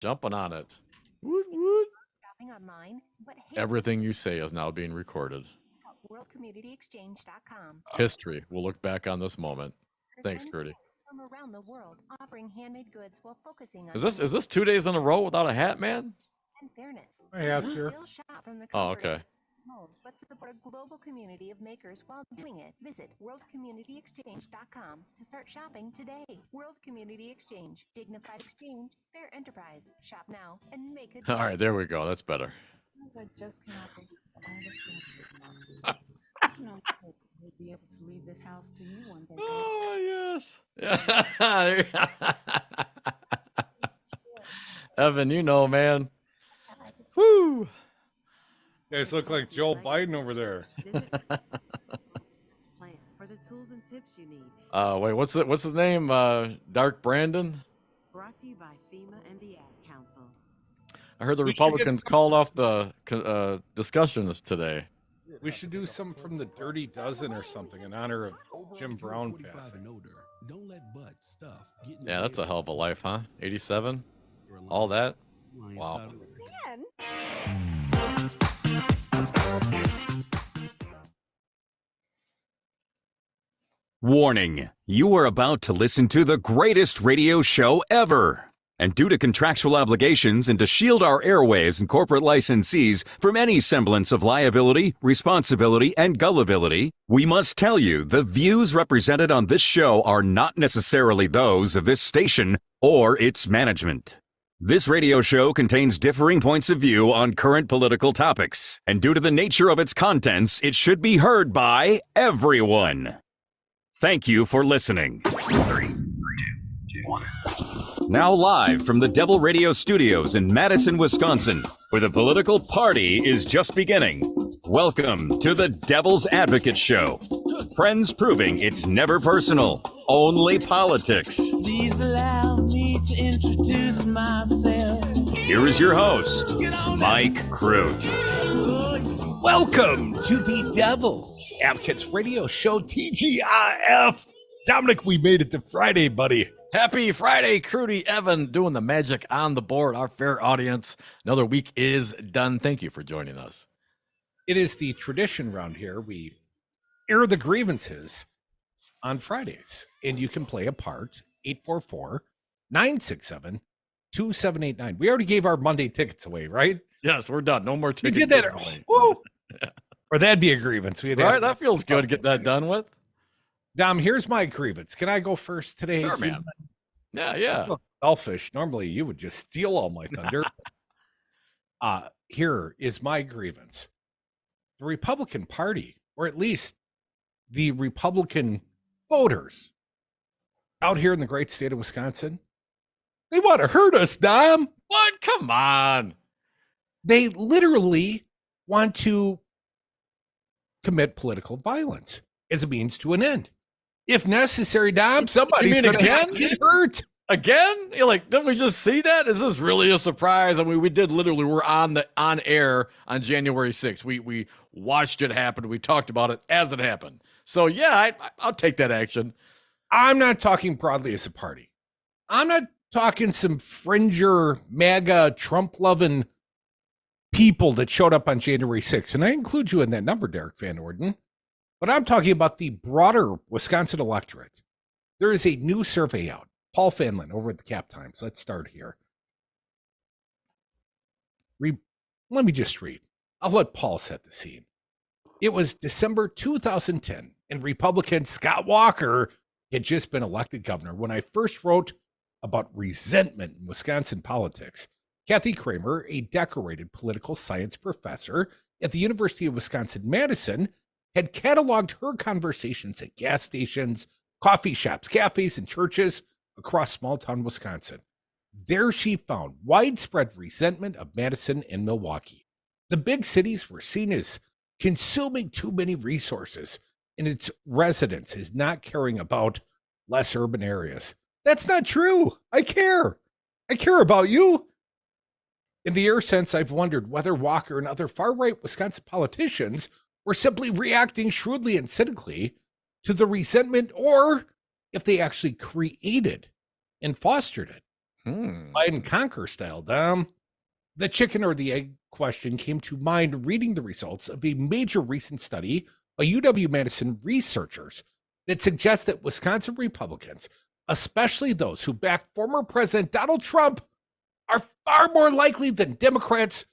Jumping on it. Woot, woot. Shopping online, but Everything you say is now being recorded. WorldCommunityExchange.com. History. We'll look back on this moment. Thanks, Gertie. From around the world, offering handmade goods while focusing on Is this 2 days in a row without a hat, man? and fairness. I have You to. still shop from the Oh, comfort of okay. your home, but support a global community of makers while doing it. Visit WorldCommunityExchange.com to start shopping today. World Community Exchange, dignified exchange, fair enterprise. Shop now and make a. All right, there we go. That's better. I just cannot believe all the stuff you know, we'll be able to leave this house to you one day. Oh, yes. Evan, you know, man. Woo. You guys look like Joe Biden over there. For the tools and tips you need. Wait, what's his name? Dark Brandon? Brought to you by FEMA and the Ad Council. I heard the Republicans called off the discussions today. We should do something from the Dirty Dozen or something in honor of Jim Brown passing. Don't let butt stuff get in Yeah, that's a hell of a life, huh? 87? All that? Wow. Warning, you are about to listen to the greatest radio show ever. And due to contractual obligations and to shield our airwaves and corporate licensees from any semblance of liability, responsibility, and gullibility, we must tell you the views represented on this show are not necessarily those of this station or its management. This radio show contains differing points of view on current political topics, and due to the nature of its contents, it should be heard by everyone. Thank you for listening. 3, 2, 1. Now live from the Devil Radio Studios in Madison, Wisconsin, where the political party is just beginning. Welcome to the Devil's Advocate Show. Friends proving it's never personal, only politics. Please allow me to introduce myself. Here is your host, Mike Crute. Welcome to the Devil's Advocates Radio Show, TGIF. Dominic, we made it to Friday, buddy. Happy Friday, Crudy Evan, doing the magic on the board. Our fair audience, another week is done. Thank you for joining us. It is the tradition around here. We air the grievances on Fridays, and you can play a part, 844-967-2789. We already gave our Monday tickets away, right? Yes, we're done. No more tickets. We did that. Woo! Or that'd be a grievance. Right, that feels good. Get that done with. Dom, here's my grievance. Can I go first today? Sure, man. Yeah. Selfish. Normally, you would just steal all my thunder. Here is my grievance. The Republican Party, or at least the Republican voters out here in the great state of Wisconsin, they want to hurt us, Dom. What? Come on. They literally want to commit political violence as a means to an end. If necessary, Dom, somebody's going to have to get hurt. Again? You're like, didn't we just see that? Is this really a surprise? I mean, we did literally, we're on air on January 6th. We watched it happen. We talked about it as it happened. So yeah, I'll take that action. I'm not talking broadly as a party. I'm not talking some fringer, MAGA, Trump-loving people that showed up on January 6th. And I include you in that number, Derek Van Orden. But I'm talking about the broader Wisconsin electorate. There is a new survey out. Paul Fanlin over at the Cap Times. Let's start here. Let me just read. I'll let Paul set the scene. It was December 2010, and Republican Scott Walker had just been elected governor when I first wrote about resentment in Wisconsin politics. Kathy Kramer, a decorated political science professor at the University of Wisconsin-Madison, had cataloged her conversations at gas stations, coffee shops, cafes, and churches across small-town Wisconsin. There she found widespread resentment of Madison and Milwaukee. The big cities were seen as consuming too many resources, and its residents as not caring about less urban areas. That's not true. I care. I care about you. In the year since, I've wondered whether Walker and other far-right Wisconsin politicians were simply reacting shrewdly and cynically to the resentment, or if they actually created and fostered it. Biden conquer style, Dom. The chicken or the egg question came to mind reading the results of a major recent study by UW-Madison researchers that suggests that Wisconsin Republicans, especially those who back former President Donald Trump, are far more likely than Democrats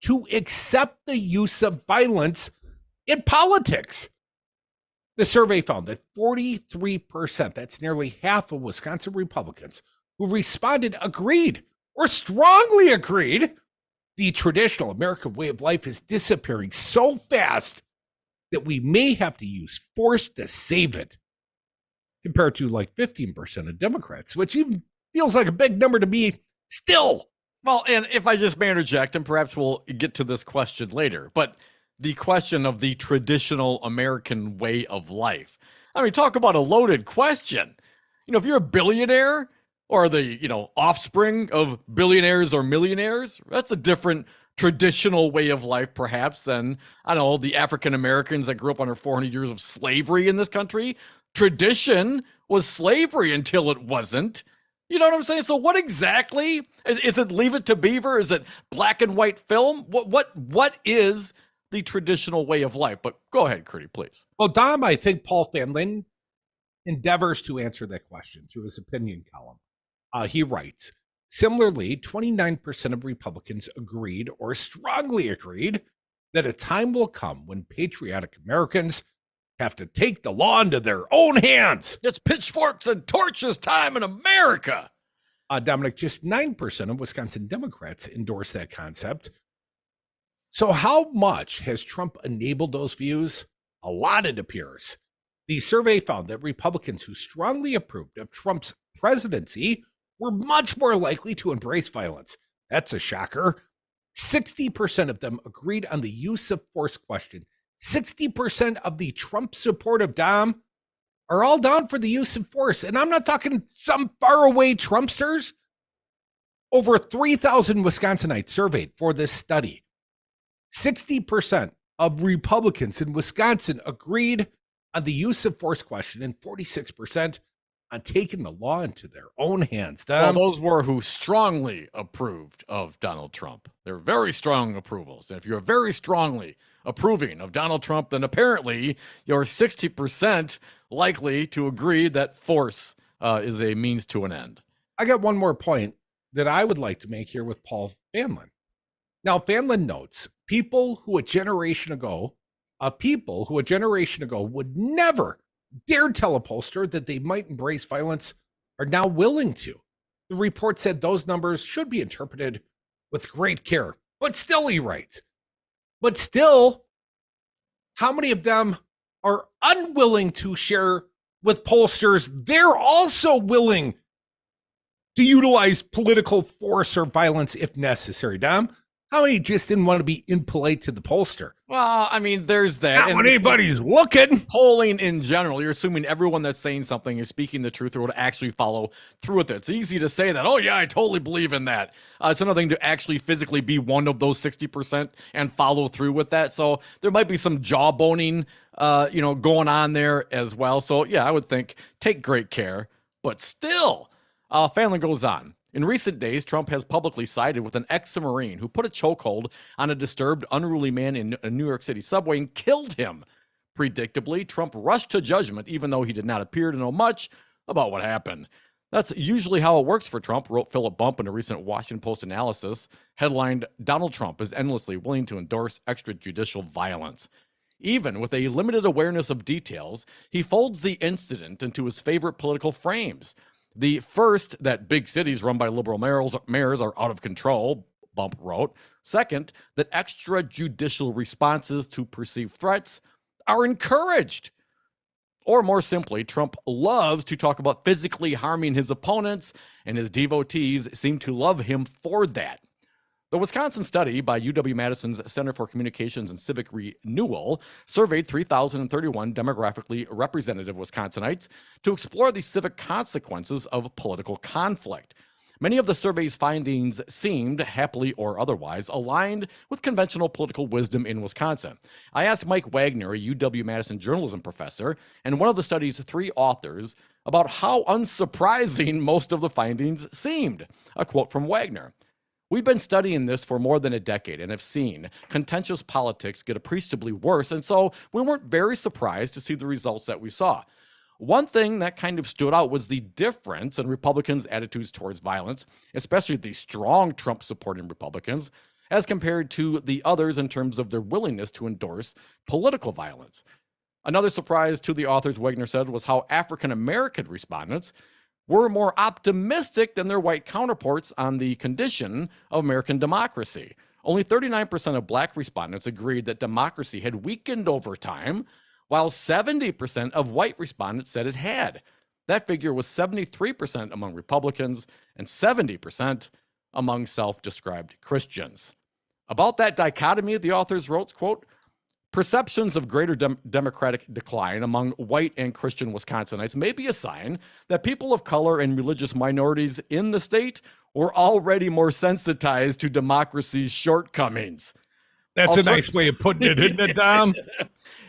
to accept the use of violence in politics. The survey found that 43%, that's nearly half of Wisconsin Republicans who responded, agreed or strongly agreed the traditional American way of life is disappearing so fast that we may have to use force to save it, compared to like 15% of Democrats, which even feels like a big number to me still. Well, and if I just may interject, and perhaps we'll get to this question later, but the question of the traditional American way of life. I mean, talk about a loaded question. You know, if you're a billionaire or the, offspring of billionaires or millionaires, that's a different traditional way of life, perhaps, than, I don't know, the African Americans that grew up under 400 years of slavery in this country. Tradition was slavery until it wasn't. You know what I'm saying? So what exactly is it? Leave It to Beaver? Is it black and white film? What is the traditional way of life? But go ahead, Curdy, please. Well, Dom, I think Paul Fanlin endeavors to answer that question through his opinion column. He writes, similarly, 29% of Republicans agreed or strongly agreed that a time will come when patriotic Americans have to take the law into their own hands. It's pitchforks and torches time in America. Dominic, just 9% of Wisconsin Democrats endorse that concept. So how much has Trump enabled those views? A lot, it appears. The survey found that Republicans who strongly approved of Trump's presidency were much more likely to embrace violence. That's a shocker. 60% of them agreed on the use of force question. 60% of the Trump supportive Dom are all down for the use of force. And I'm not talking some faraway Trumpsters. Over 3,000 Wisconsinites surveyed for this study. 60% of Republicans in Wisconsin agreed on the use of force question and 46% on taking the law into their own hands. Well, those were who strongly approved of Donald Trump. They're very strong approvals. And if you're very strongly approving of Donald Trump, then apparently you're 60% likely to agree that force is a means to an end. I got one more point that I would like to make here with Paul Fanlin. Now, Fanlin notes people who a generation ago would never dare tell a pollster that they might embrace violence are now willing to. The report said those numbers should be interpreted with great care. But still, he writes, but still, how many of them are unwilling to share with pollsters they're also willing to utilize political force or violence if necessary, Dom? How many just didn't want to be impolite to the pollster? Well, I mean, there's that. Not when anybody's looking. Polling in general, you're assuming everyone that's saying something is speaking the truth or would actually follow through with it. It's easy to say that, oh, yeah, I totally believe in that. It's another thing to actually physically be one of those 60% and follow through with that. So there might be some jawboning, going on there as well. So, yeah, I would think take great care. But still, Fanlin goes on. In recent days, Trump has publicly sided with an ex-Marine who put a chokehold on a disturbed, unruly man in a New York City subway and killed him. Predictably, Trump rushed to judgment, even though he did not appear to know much about what happened. That's usually how it works for Trump, wrote Philip Bump in a recent Washington Post analysis, headlined, Donald Trump is endlessly willing to endorse extrajudicial violence. Even with a limited awareness of details, he folds the incident into his favorite political frames. The first, that big cities run by liberal mayors are out of control, Bump wrote. Second, that extrajudicial responses to perceived threats are encouraged. Or more simply, Trump loves to talk about physically harming his opponents, and his devotees seem to love him for that. The Wisconsin study by UW-Madison's Center for Communications and Civic Renewal surveyed 3,031 demographically representative Wisconsinites to explore the civic consequences of political conflict. Many of the survey's findings seemed, happily or otherwise, aligned with conventional political wisdom in Wisconsin. I asked Mike Wagner, a UW-Madison journalism professor and one of the study's 3 authors, about how unsurprising most of the findings seemed. A quote from Wagner. We've been studying this for more than a decade and have seen contentious politics get appreciably worse, and so we weren't very surprised to see the results that we saw. One thing that kind of stood out was the difference in Republicans' attitudes towards violence, especially the strong Trump-supporting Republicans, as compared to the others in terms of their willingness to endorse political violence. Another surprise to the authors, Wagner said, was how African-American respondents were more optimistic than their white counterparts on the condition of American democracy. Only 39% of Black respondents agreed that democracy had weakened over time, while 70% of white respondents said it had. That figure was 73% among Republicans and 70% among self-described Christians. About that dichotomy, the authors wrote, quote, perceptions of greater democratic decline among white and Christian Wisconsinites may be a sign that people of color and religious minorities in the state were already more sensitized to democracy's shortcomings. That's a nice way of putting it, isn't it, Dom?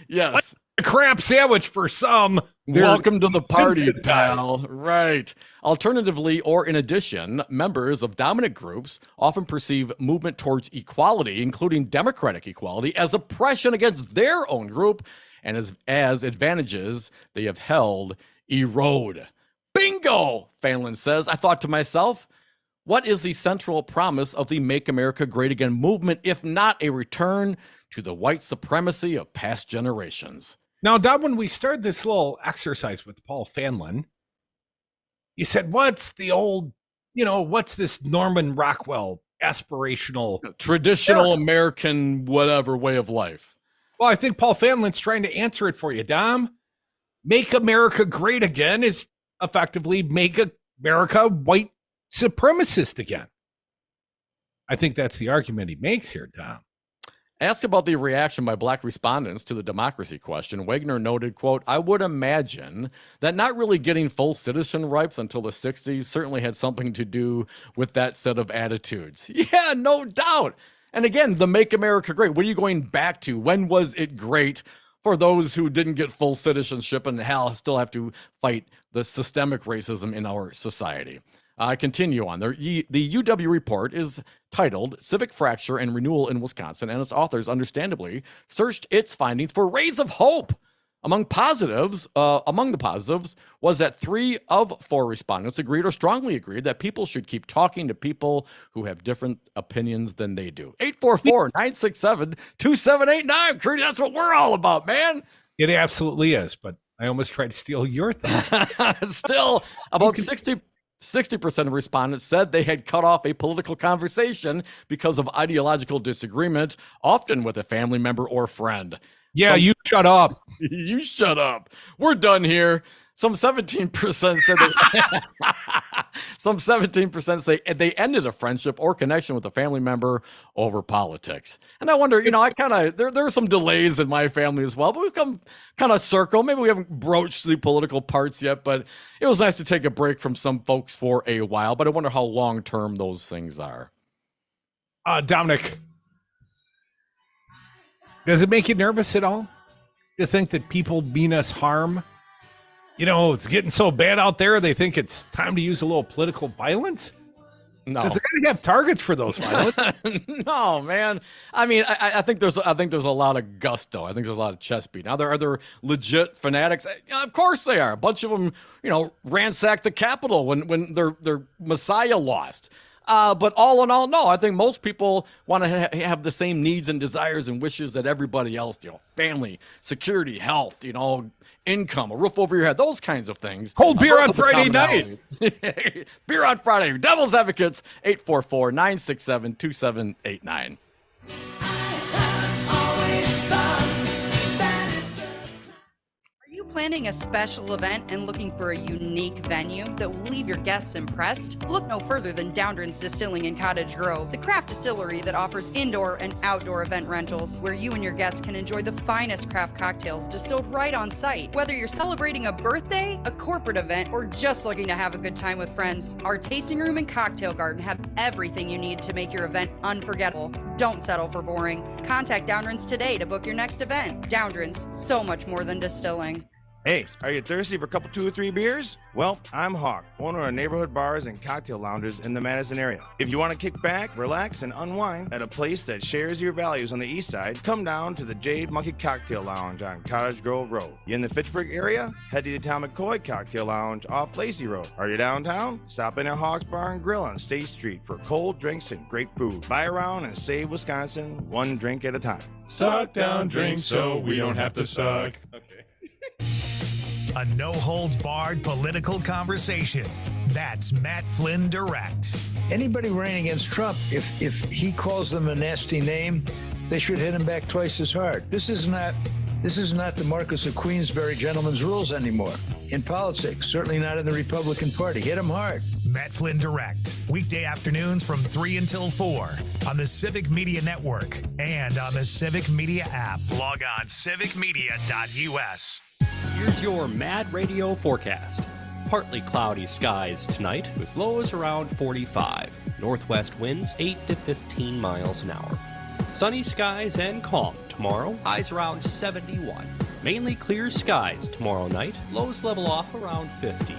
Yes. A crap sandwich for some. Welcome to the party, pal. Right. Alternatively, or in addition, members of dominant groups often perceive movement towards equality, including democratic equality, as oppression against their own group and as advantages they have held erode. Bingo, Phelan says. I thought to myself, what is the central promise of the Make America Great Again movement, if not a return to the white supremacy of past generations? Now, Dom, when we started this little exercise with Paul Fanlon, you said, what's the old, what's this Norman Rockwell aspirational traditional American whatever way of life? Well, I think Paul Fanlon's trying to answer it for you, Dom. Make America Great Again is effectively make America white supremacist again. I think that's the argument he makes here, Dom. Asked about the reaction by Black respondents to the democracy question, Wagner noted, quote, I would imagine that not really getting full citizen rights until the 60s certainly had something to do with that set of attitudes. Yeah, no doubt. And again, the Make America Great. What are you going back to? When was it great for those who didn't get full citizenship and still have to fight the systemic racism in our society? I continue on. The UW report is titled Civic Fracture and Renewal in Wisconsin, and its authors understandably searched its findings for rays of hope. Among the positives was that 3 of 4 respondents agreed or strongly agreed that people should keep talking to people who have different opinions than they do. 844-967-2789. Crudy, that's what we're all about, man. It absolutely is, but I almost tried to steal your thought. Still, about 60% of respondents said they had cut off a political conversation because of ideological disagreement, often with a family member or friend. Yeah, you shut up. You shut up. We're done here. Some 17% say they ended a friendship or connection with a family member over politics. And I wonder, there are some delays in my family as well, but we've come kind of circle. Maybe we haven't broached the political parts yet, but it was nice to take a break from some folks for a while. But I wonder how long-term those things are. Dominic, does it make you nervous at all to think that people mean us harm? It's getting so bad out there, they think it's time to use a little political violence? No. Does it kind of have targets for those violence? No, man. I mean, I think there's a lot of gusto. I think there's a lot of chest beat. Now, are there legit fanatics? Of course they are. A bunch of them, ransacked the Capitol when their Messiah lost. But all in all, no, I think most people want to have the same needs and desires and wishes that everybody else, family, security, health, income, a roof over your head, those kinds of things. Cold beer on Friday night. Beer on Friday. Devil's Advocates, 844-967-2789. planning a special event and looking for a unique venue that will leave your guests impressed? Look no further than Downdren's Distilling in Cottage Grove, the craft distillery that offers indoor and outdoor event rentals, where you and your guests can enjoy the finest craft cocktails distilled right on site. Whether you're celebrating a birthday, a corporate event, or just looking to have a good time with friends, our tasting room and cocktail garden have everything you need to make your event unforgettable. Don't settle for boring. Contact Downdren's today to book your next event. Downdren's, so much more than distilling. Hey, are you thirsty for a couple 2 or 3 beers? Well, I'm Hawk, owner of neighborhood bars and cocktail lounges in the Madison area. If you want to kick back, relax, and unwind at a place that shares your values on the east side, come down to the Jade Monkey Cocktail Lounge on Cottage Grove Road. You in the Fitchburg area? Head to the Tom McCoy Cocktail Lounge off Lacey Road. Are you downtown? Stop in at Hawk's Bar and Grill on State Street for cold drinks and great food. Buy around and save Wisconsin, one drink at a time. Suck down drinks so we don't have to suck. Okay. A no-holds-barred political conversation. That's Matt Flynn Direct. Anybody running against Trump, if he calls them a nasty name, they should hit him back twice as hard. This is not the Marquis of Queensberry gentleman's rules anymore in politics, certainly not in the Republican Party. Hit him hard. Matt Flynn Direct, weekday afternoons from 3 until 4 on the Civic Media Network and on the Civic Media app. Log on civicmedia.us. Here's your Mad Radio forecast. Partly cloudy skies tonight with lows around 45. Northwest winds 8 to 15 miles an hour. Sunny skies and calm tomorrow, highs around 71. Mainly clear skies tomorrow night, lows level off around 50.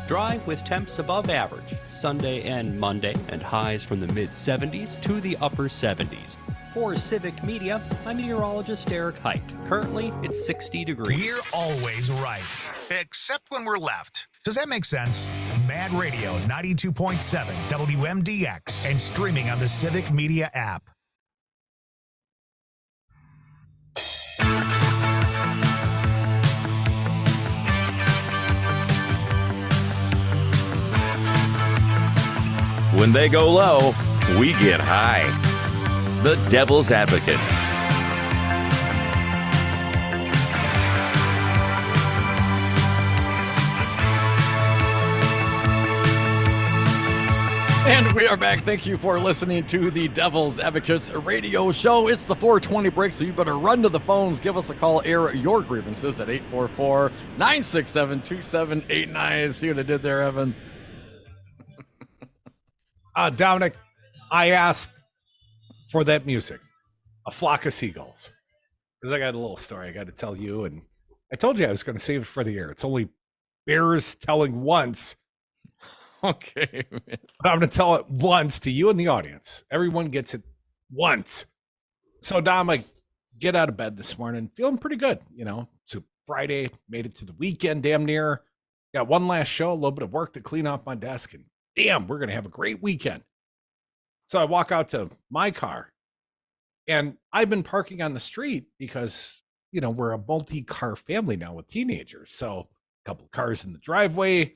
Dry with temps above average Sunday and Monday, and highs from the mid-70s to the upper 70s. For Civic Media, I'm meteorologist Eric Height. Currently, it's 60 degrees. We're always right, except when we're left. Does that make sense? Mad Radio 92.7 WMDX and streaming on the Civic Media app. When they go low, we get high. The Devil's Advocates. And we are back. Thank you for listening to the Devil's Advocates radio show. It's the 420 break, so you better run to the phones. Give us a call. Air your grievances at 844-967-2789. See what I did there, Evan? Dominic, I asked for that music, A Flock of Seagulls, because I got a little story I got to tell you, and I told you I was going to save it for the air. It's only bears telling once. Okay, man. But I'm going to tell it once to you and the audience. Everyone gets it once. So, Dom, I get out of bed this morning feeling pretty good. You know, so Friday, made it to the weekend damn near. Got one last show, a little bit of work to clean off my desk, and damn, we're going to have a great weekend. So I walk out to my car, and I've been parking on the street because, you know, we're a multi-car family now with teenagers. So a couple of cars in the driveway,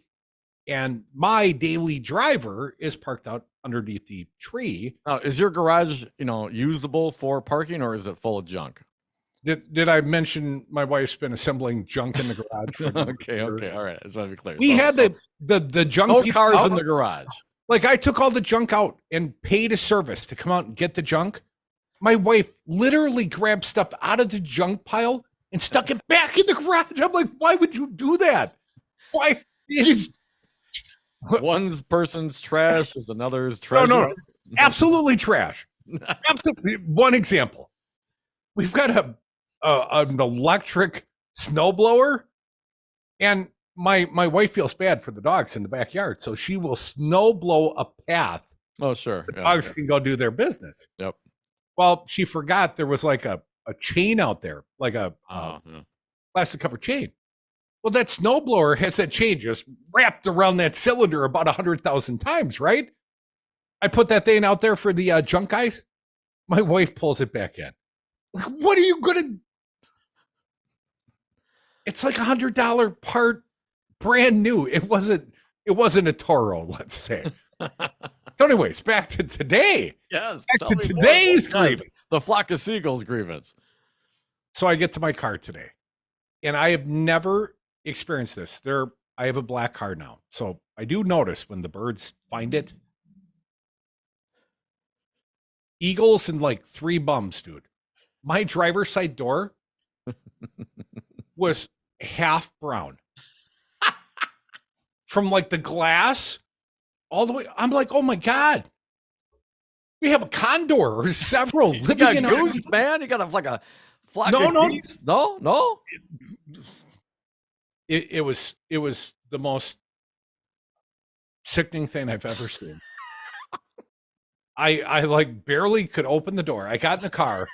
and my daily driver is parked out underneath the tree. Now, is your garage, you know, usable for parking, or is it full of junk? Did I mention my wife's been assembling junk in the garage? For okay, all right. I just want to be clear. We had the junk. No cars in the garage. Like, I took all the junk out and paid a service to come out and get the junk. My wife literally grabbed stuff out of the junk pile and stuck it back in the garage. I'm like, why would you do that? Why? It is one person's trash is another's treasure. No, absolutely trash. Absolutely. One example: we've got an electric snowblower, and my wife feels bad for the dogs in the backyard, so she will snow blow a path. Oh, sure. The dogs can go do their business. Yep. Well, she forgot there was like a chain out there, like a plastic cover chain. Well, that snowblower has that chain just wrapped around that cylinder about 100,000 times, right? I put that thing out there for the junk guys. My wife pulls it back in. Like, what are you gonna? It's like $100 part, brand new. It wasn't a Toro, let's say. So, anyways, back to today. Yes, back to today's grievance. The Flock of Seagulls grievance. So I get to my car today, and I have never experienced this. I have a black car now, so I do notice when the birds find it. Eagles and like 3 bums, dude. My driver's side door was half brown. From like the glass all the way. I'm like, oh my God. We have a condor or several living in goose, man. You got a flock No, of no. geese? No. It was the most sickening thing I've ever seen. I like barely could open the door. I got in the car.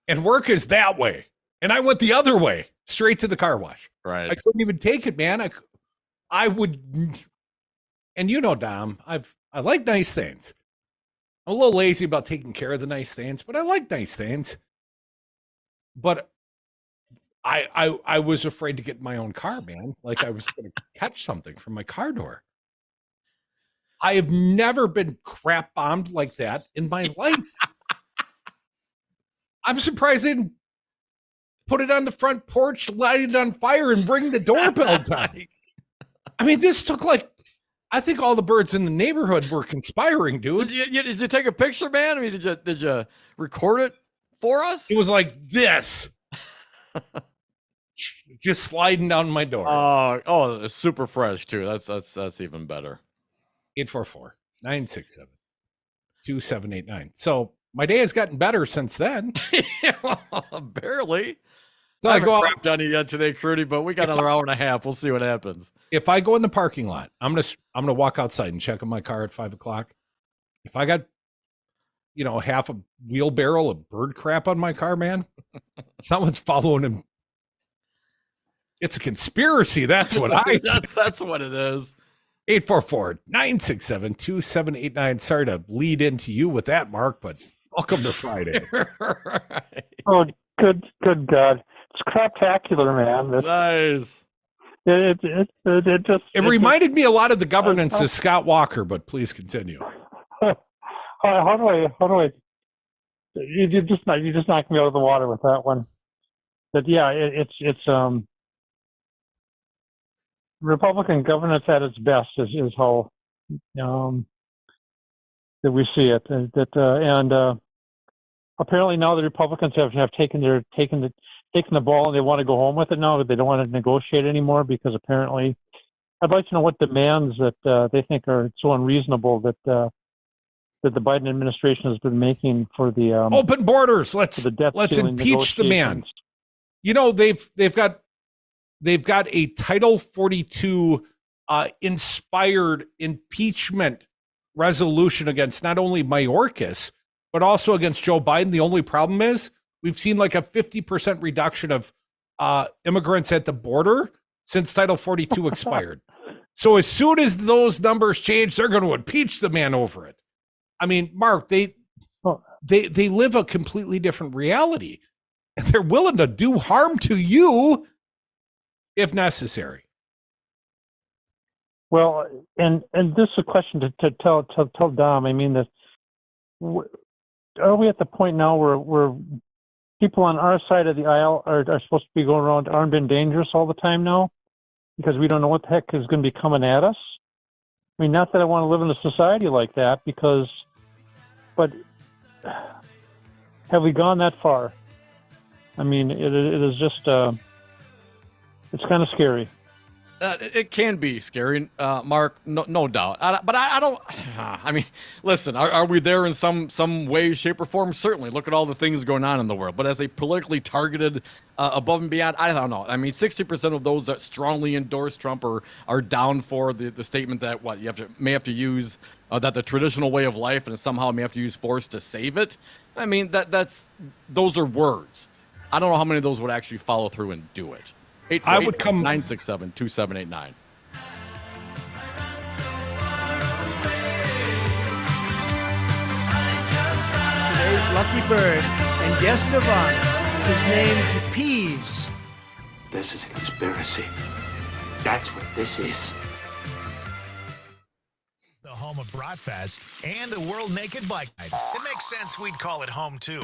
And work is that way. And I went the other way, straight to the car wash. Right. I couldn't even take it, man. I would, and you know, Dom, I like nice things. I'm a little lazy about taking care of the nice things, but I like nice things. But I was afraid to get in my own car, man. Like I was going to catch something from my car door. I have never been crap bombed like that in my life. I'm surprised they didn't put it on the front porch, light it on fire, and ring the doorbell down. I mean, this took I think all the birds in the neighborhood were conspiring, dude. Did you take a picture, man? I mean, did you record it for us? It was like this. Just sliding down my door. Oh, it's super fresh too. That's even better. 844-967-2789. So my day has gotten better since then. Barely. So I haven't crapped on you yet today, Crudy, but we got another hour and a half. We'll see what happens. If I go in the parking lot, I'm gonna walk outside and check on my car at 5:00. If I got, half a wheelbarrow of bird crap on my car, man, someone's following him. It's a conspiracy. That's what I say. That's what it is. 844-967-2789. Sorry to lead into you with that, Mark, but welcome to Friday. Right. Oh, good God. It's craptacular, man. Nice. It reminded me a lot of the governance of Scott Walker, but please continue. How do I? You just knocked me out of the water with that one. But yeah, it's Republican governance at its best is how that we see it. And apparently now the Republicans have taken the ball and they want to go home with it now, but they don't want to negotiate anymore because apparently, I'd like to know what demands that they think are so unreasonable that the Biden administration has been making for the open borders. Let's impeach the man. They've got a Title 42 inspired impeachment resolution against not only Mayorkas, but also against Joe Biden. The only problem is we've seen like a 50% reduction of immigrants at the border since Title 42 expired. So as soon as those numbers change, they're going to impeach the man over it. I mean, Mark, they live a completely different reality. They're willing to do harm to you if necessary. Well, and this is a question to tell Dom. I mean, are we at the point now where people on our side of the aisle are supposed to be going around armed and dangerous all the time now because we don't know what the heck is going to be coming at us? I mean, not that I want to live in a society like that but have we gone that far? I mean, it is just, it's kind of scary. It can be scary, Mark, no doubt. But I don't, I mean, listen, are we there in some way, shape, or form? Certainly. Look at all the things going on in the world. But as a politically targeted, above and beyond, I don't know. I mean, 60% of those that strongly endorse Trump are down for the statement that may have to use that the traditional way of life and somehow may have to use force to save it. I mean, those are words. I don't know how many of those would actually follow through and do it. 967-2789. Today's lucky bird and guest of honor is named Peas. This is a conspiracy. That's what this is. The home of Bratfest and the World Naked Bike Night. It makes Makes sense we'd call it home too.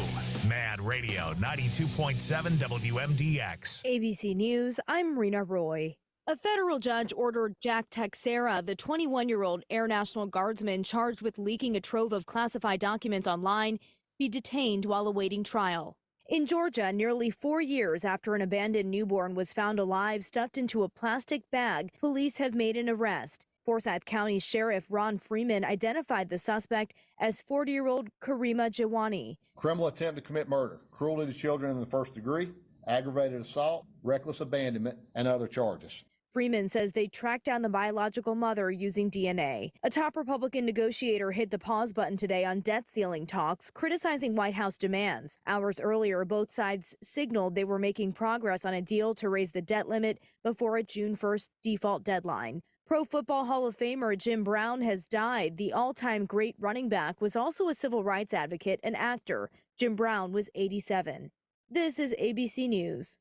Mad Radio 92.7 WMDX. ABC News, I'm Rena Roy. A federal judge ordered Jack Texera, the 21-year-old Air National Guardsman charged with leaking a trove of classified documents online, be detained while awaiting trial. In Georgia, nearly 4 years after an abandoned newborn was found alive stuffed into a plastic bag, police have made an arrest. Forsyth County Sheriff Ron Freeman identified the suspect as 40-year-old Karima Jawani. Criminal attempt to commit murder, cruelty to children in the first degree, aggravated assault, reckless abandonment, and other charges. Freeman says they tracked down the biological mother using DNA. A top Republican negotiator hit the pause button today on debt ceiling talks, criticizing White House demands. Hours earlier, both sides signaled they were making progress on a deal to raise the debt limit before a June 1st default deadline. Pro Football Hall of Famer Jim Brown has died. The all-time great running back was also a civil rights advocate and actor. Jim Brown was 87. This is ABC News.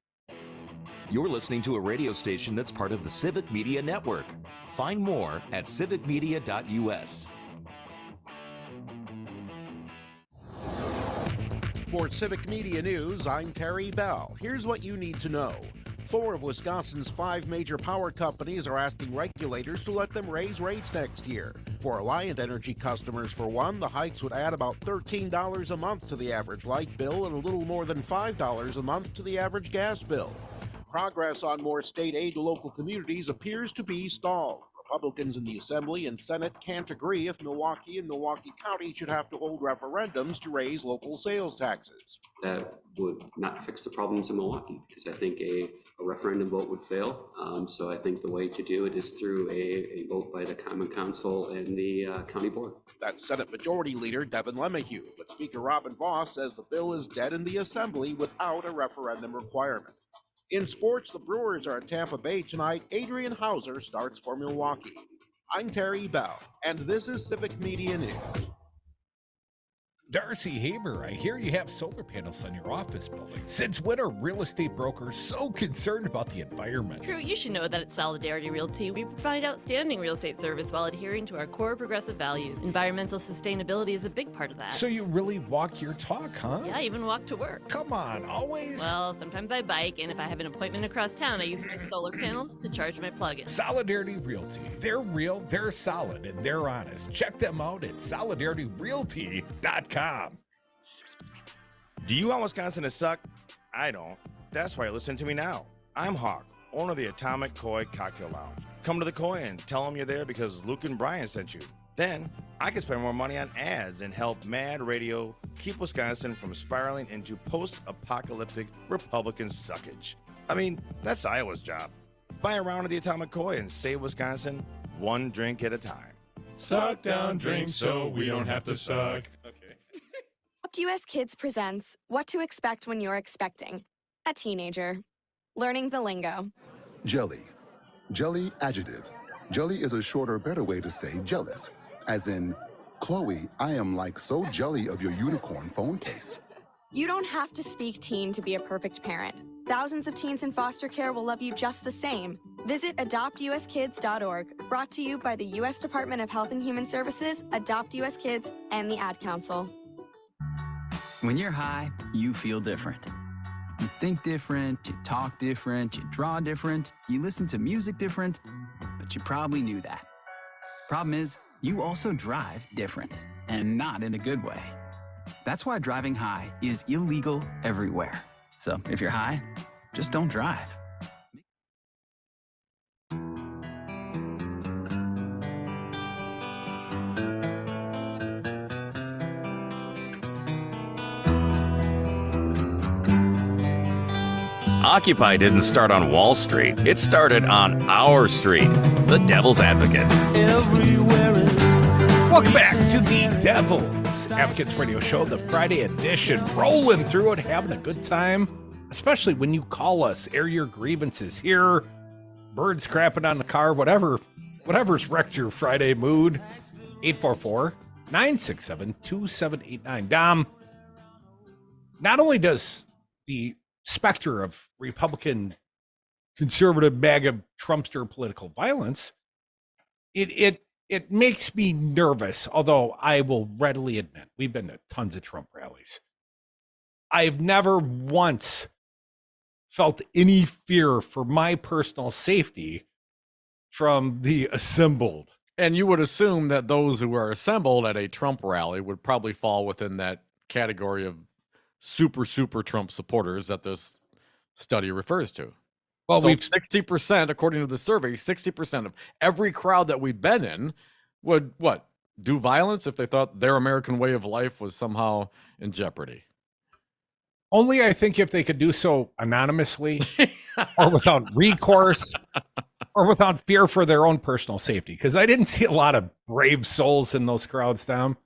You're listening to a radio station that's part of the Civic Media Network. Find more at civicmedia.us. For Civic Media News, I'm Terry Bell. Here's what you need to know. 4 of Wisconsin's 5 major power companies are asking regulators to let them raise rates next year. For Alliant Energy customers, for one, the hikes would add about $13 a month to the average light bill and a little more than $5 a month to the average gas bill. Progress on more state aid to local communities appears to be stalled. Republicans in the Assembly and Senate can't agree if Milwaukee and Milwaukee County should have to hold referendums to raise local sales taxes. That would not fix the problems in Milwaukee, because I think a referendum vote would fail. So I think the way to do it is through a vote by the Common Council and the County Board. That's Senate Majority Leader Devin LeMahieu, but Speaker Robin Voss says the bill is dead in the Assembly without a referendum requirement. In sports, the Brewers are at Tampa Bay tonight. Adrian Hauser starts for Milwaukee. I'm Terry Bell, and this is Civic Media News. Darcy Haber, I hear you have solar panels on your office building. Since when are real estate brokers so concerned about the environment? True, you should know that at Solidarity Realty, we provide outstanding real estate service while adhering to our core progressive values. Environmental sustainability is a big part of that. So you really walk your talk, huh? Yeah, I even walk to work. Come on, always? Well, sometimes I bike, and if I have an appointment across town, I use my solar panels to charge my plug-in. Solidarity Realty. They're real, they're solid, and they're honest. Check them out at solidarityrealty.com. Do you want Wisconsin to suck? I don't. That's why you listen to me now. I'm Hawk, owner of the Atomic Koi Cocktail Lounge. Come to the Koi and tell them you're there because Luke and Brian sent you. Then I can spend more money on ads and help Mad Radio keep Wisconsin from spiraling into post-apocalyptic Republican suckage. I mean, that's Iowa's job. Buy a round of the Atomic Koi and save Wisconsin one drink at a time. Suck down drinks so we don't have to suck. US Kids presents What to Expect When You're Expecting a Teenager. Learning the lingo. Jelly. Jelly adjective. Jelly is a shorter, better way to say jealous. As in, Chloe, I am like so jelly of your unicorn phone case. You don't have to speak teen to be a perfect parent. Thousands of teens in foster care will love you just the same. Visit adoptuskids.org, brought to you by the U.S. Department of Health and Human Services, Adopt U.S. Kids, and the Ad Council. When you're high, you feel different. You think different, you talk different, you draw different, you listen to music different, but you probably knew that. Problem is, you also drive different, and not in a good way. That's why driving high is illegal everywhere. So if you're high, just don't drive. Occupy didn't start on Wall Street. It started on our street, the Devil's Advocates. Welcome back to the Devil's Advocates Radio Show, the Friday edition. Rolling through it, having a good time, especially when you call us, air your grievances here, birds crapping on the car, whatever's wrecked your Friday mood. 844-967-2789. Dom, not only does the specter of Republican, conservative, MAGA, Trumpster political violence, it it makes me nervous, although I will readily admit we've been to tons of Trump rallies. I've never once felt any fear for my personal safety from the assembled. And you would assume that those who are assembled at a Trump rally would probably fall within that category of super Trump supporters that this study refers to. Well, so 60%, according to the survey, 60% of every crowd that we've been in would do violence if they thought their American way of life was somehow in jeopardy. Only I think if they could do so anonymously or without recourse or without fear for their own personal safety. Because I didn't see a lot of brave souls in those crowds, Tom.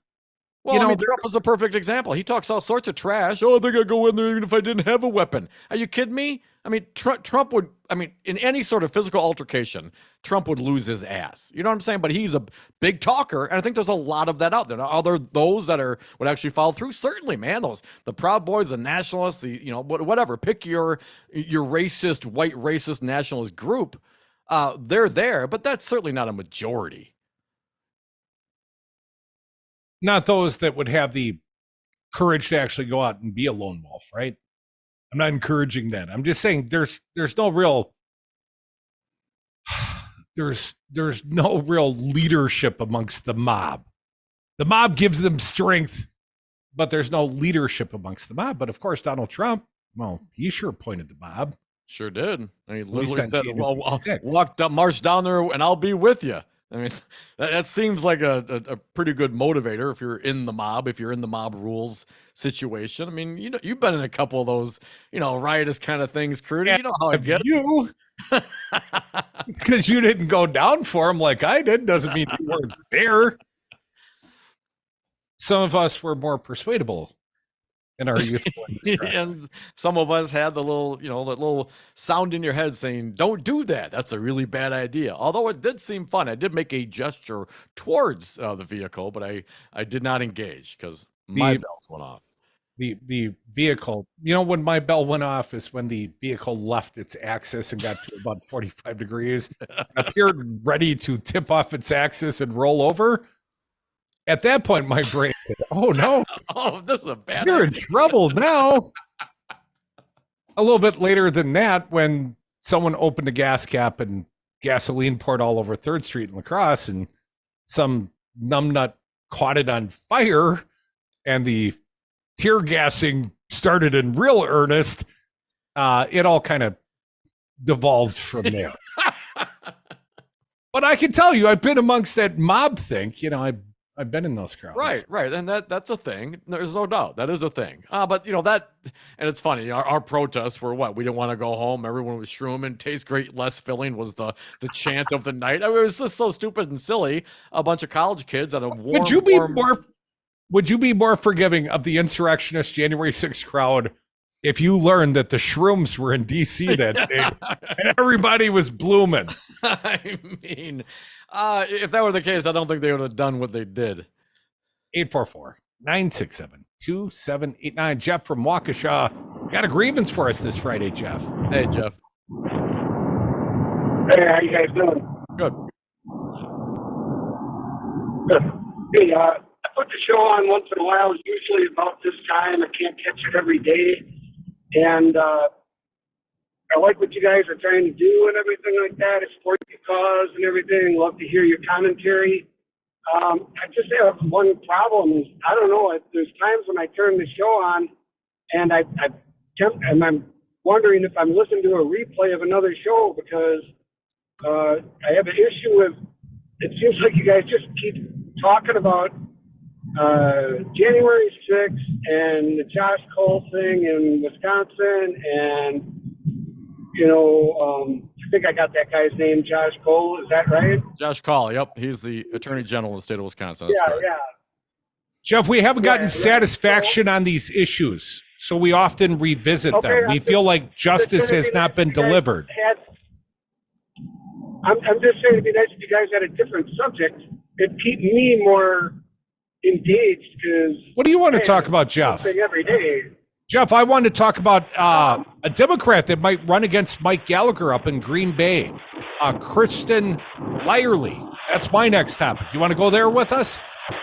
Well, Trump is a perfect example. He talks all sorts of trash. Oh, I think I'd go in there even if I didn't have a weapon. Are you kidding me? I mean, Trump would, in any sort of physical altercation, Trump would lose his ass. You know what I'm saying? But he's a big talker, and I think there's a lot of that out there. Now, are there those that would actually follow through? Certainly, man. The Proud Boys, the nationalists, whatever. Pick your racist, white racist nationalist group. They're there, but that's certainly not a majority. Not those that would have the courage to actually go out and be a lone wolf, right? I'm not encouraging that. I'm just saying there's no real there's no real leadership amongst the mob. The mob gives them strength, but there's no leadership amongst the mob. But of course, Donald Trump, well, he sure appointed the mob. Sure did. And he literally said, well, I'll march down there and I'll be with you. I mean, that seems like a pretty good motivator if you're in the mob, if you're in the mob rules situation. I mean, you've been in a couple of those, riotous kind of things, Crudy. You know how it gets. It's because you didn't go down for him like I did. Doesn't mean you weren't there. Some of us were more persuadable in our youth. And some of us had the little, that little sound in your head saying, don't do that. That's a really bad idea. Although it did seem fun. I did make a gesture towards the vehicle, but I did not engage because my bells went off. The vehicle, when my bell went off is when the vehicle left its axis and got to about 45 degrees, appeared ready to tip off its axis and roll over. At that point, my brain said, oh, no. Oh, this is a bad You're idea. in trouble now. A little bit later than that, when someone opened a gas cap and gasoline poured all over 3rd Street in La Crosse and some numbnut caught it on fire and the tear gassing started in real earnest, it all kind of devolved from there. But I can tell you, I've been amongst that mob think. I've been in those crowds. Right. And that's a thing. There's no doubt. That is a thing. But that, and it's funny, our protests were what? We didn't want to go home. Everyone was shrooming. Tastes great, less filling was the chant of the night. It was just so stupid and silly. A bunch of college kids at a warm... Would you be more forgiving of the insurrectionist January 6th crowd if you learned that the shrooms were in D.C. that day and everybody was blooming? I mean, if that were the case, I don't think they would have done what they did. 844-967-2789. Jeff from Waukesha got a grievance for us this Friday, Jeff. Hey, Jeff. Hey, how you guys doing? Good. Hey, I put the show on once in a while, usually about this time. I can't catch it every day. And I like what you guys are trying to do and everything like that. I support your cause and everything. Love to hear your commentary. I just have one problem. Is I don't know. There's times when I turn the show on and I'm wondering if I'm listening to a replay of another show because I have an issue with, it seems like you guys just keep talking about January 6th and the Josh Cole thing in Wisconsin and, I think I got that guy's name, Josh Cole. Is that right? Josh Cole, yep. He's the Attorney General of the state of Wisconsin. That's correct. Yeah. Jeff, we haven't gotten satisfaction on these issues, so we often revisit them. We feel like justice has not been delivered. I'm just saying it'd be nice if you guys had a different subject. It'd keep me more engaged because... What do you want to talk about, Jeff? Every day. Jeff, I wanted to talk about a Democrat that might run against Mike Gallagher up in Green Bay, Kristen Lyerly. That's my next topic. You want to go there with us?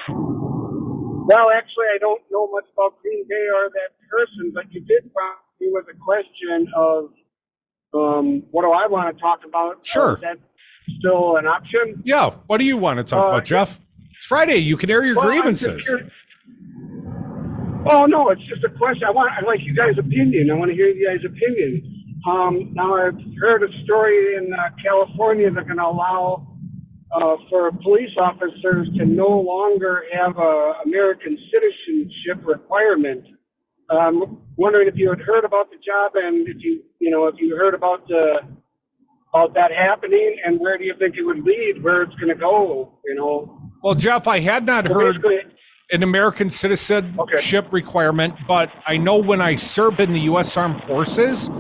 Well, actually, I don't know much about Green Bay or that person, but you did prompt me with a question of what do I want to talk about? Sure. Is that still an option? Yeah. What do you want to talk about, Jeff? It's Friday. You can air your grievances. Oh, no, it's just a question. I like you guys' opinion. I want to hear you guys' opinion. Now, I've heard a story in California they're going to allow for police officers to no longer have a American citizenship requirement. Wondering if you had heard about the job and if you heard about that happening, and where do you think it would lead, where it's going to go, Well, Jeff, I had not heard an American citizenship requirement, but I know when I served in the U.S. Armed Forces,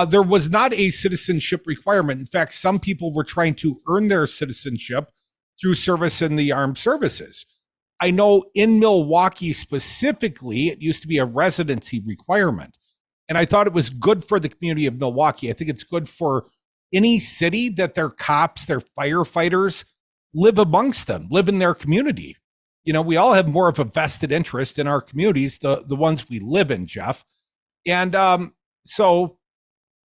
there was not a citizenship requirement. In fact, some people were trying to earn their citizenship through service in the armed services. I know in Milwaukee specifically, it used to be a residency requirement. And I thought it was good for the community of Milwaukee. I think it's good for any city that their cops, their firefighters live amongst them, live in their community. We all have more of a vested interest in our communities, the ones we live in, Jeff. And so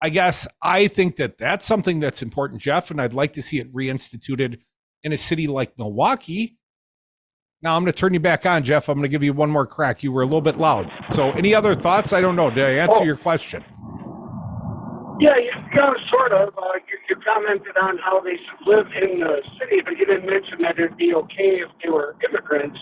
I guess I think that that's something that's important, Jeff, and I'd like to see it reinstituted in a city like Milwaukee. Now I'm going to turn you back on, Jeff. I'm going to give you one more crack. You were a little bit loud. So any other thoughts? I don't know. Did I answer your question? Yeah, sort of. You commented on how they should live in the city, but you didn't mention that it'd be okay if they were immigrants.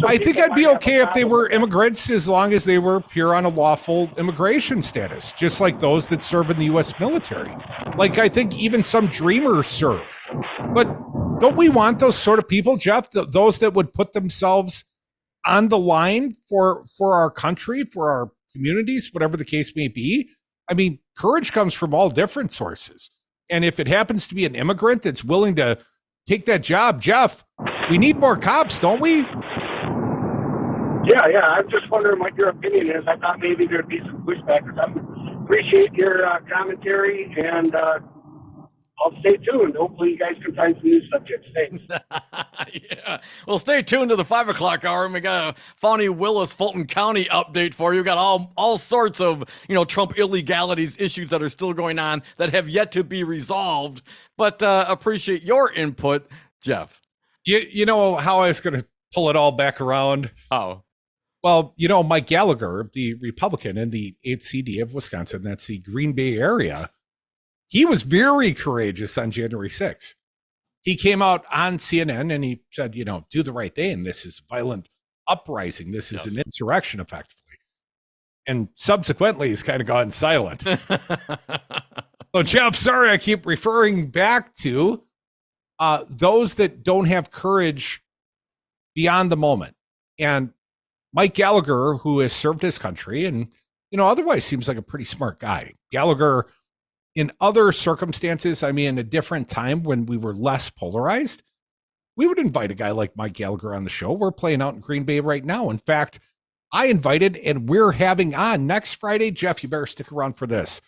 I think I'd be okay if they were immigrants as long as they were here on a lawful immigration status, just like those that serve in the U.S. military. Like, I think even some dreamers serve. But don't we want those sort of people, Jeff, those that would put themselves on the line for our country, for our communities, whatever the case may be? I mean, courage comes from all different sources. And if it happens to be an immigrant that's willing to take that job, Jeff, we need more cops, don't we? Yeah. I'm just wondering what your opinion is. I thought maybe there'd be some pushback. I appreciate your commentary, and I'll stay tuned. Hopefully you guys can find some new subjects. Thanks. Yeah. Well, stay tuned to the 5 o'clock hour. And we got a Fawny Willis, Fulton County update for you. We got all sorts of, Trump illegalities, issues that are still going on that have yet to be resolved. But appreciate your input, Jeff. You know how I was going to pull it all back around? Oh. Well, Mike Gallagher, the Republican in the 8th CD of Wisconsin, that's the Green Bay area, he was very courageous on January 6th. He came out on CNN and he said, do the right thing. This is violent uprising. This is an insurrection, effectively. And subsequently, he's kind of gone silent. So, Jeff, sorry, I keep referring back to those that don't have courage beyond the moment. And Mike Gallagher, who has served his country and, otherwise seems like a pretty smart guy. Gallagher, in other circumstances, a different time when we were less polarized, we would invite a guy like Mike Gallagher on the show. We're playing out in Green Bay right now. In fact, I invited, and we're having on next Friday, Jeff, you better stick around for this.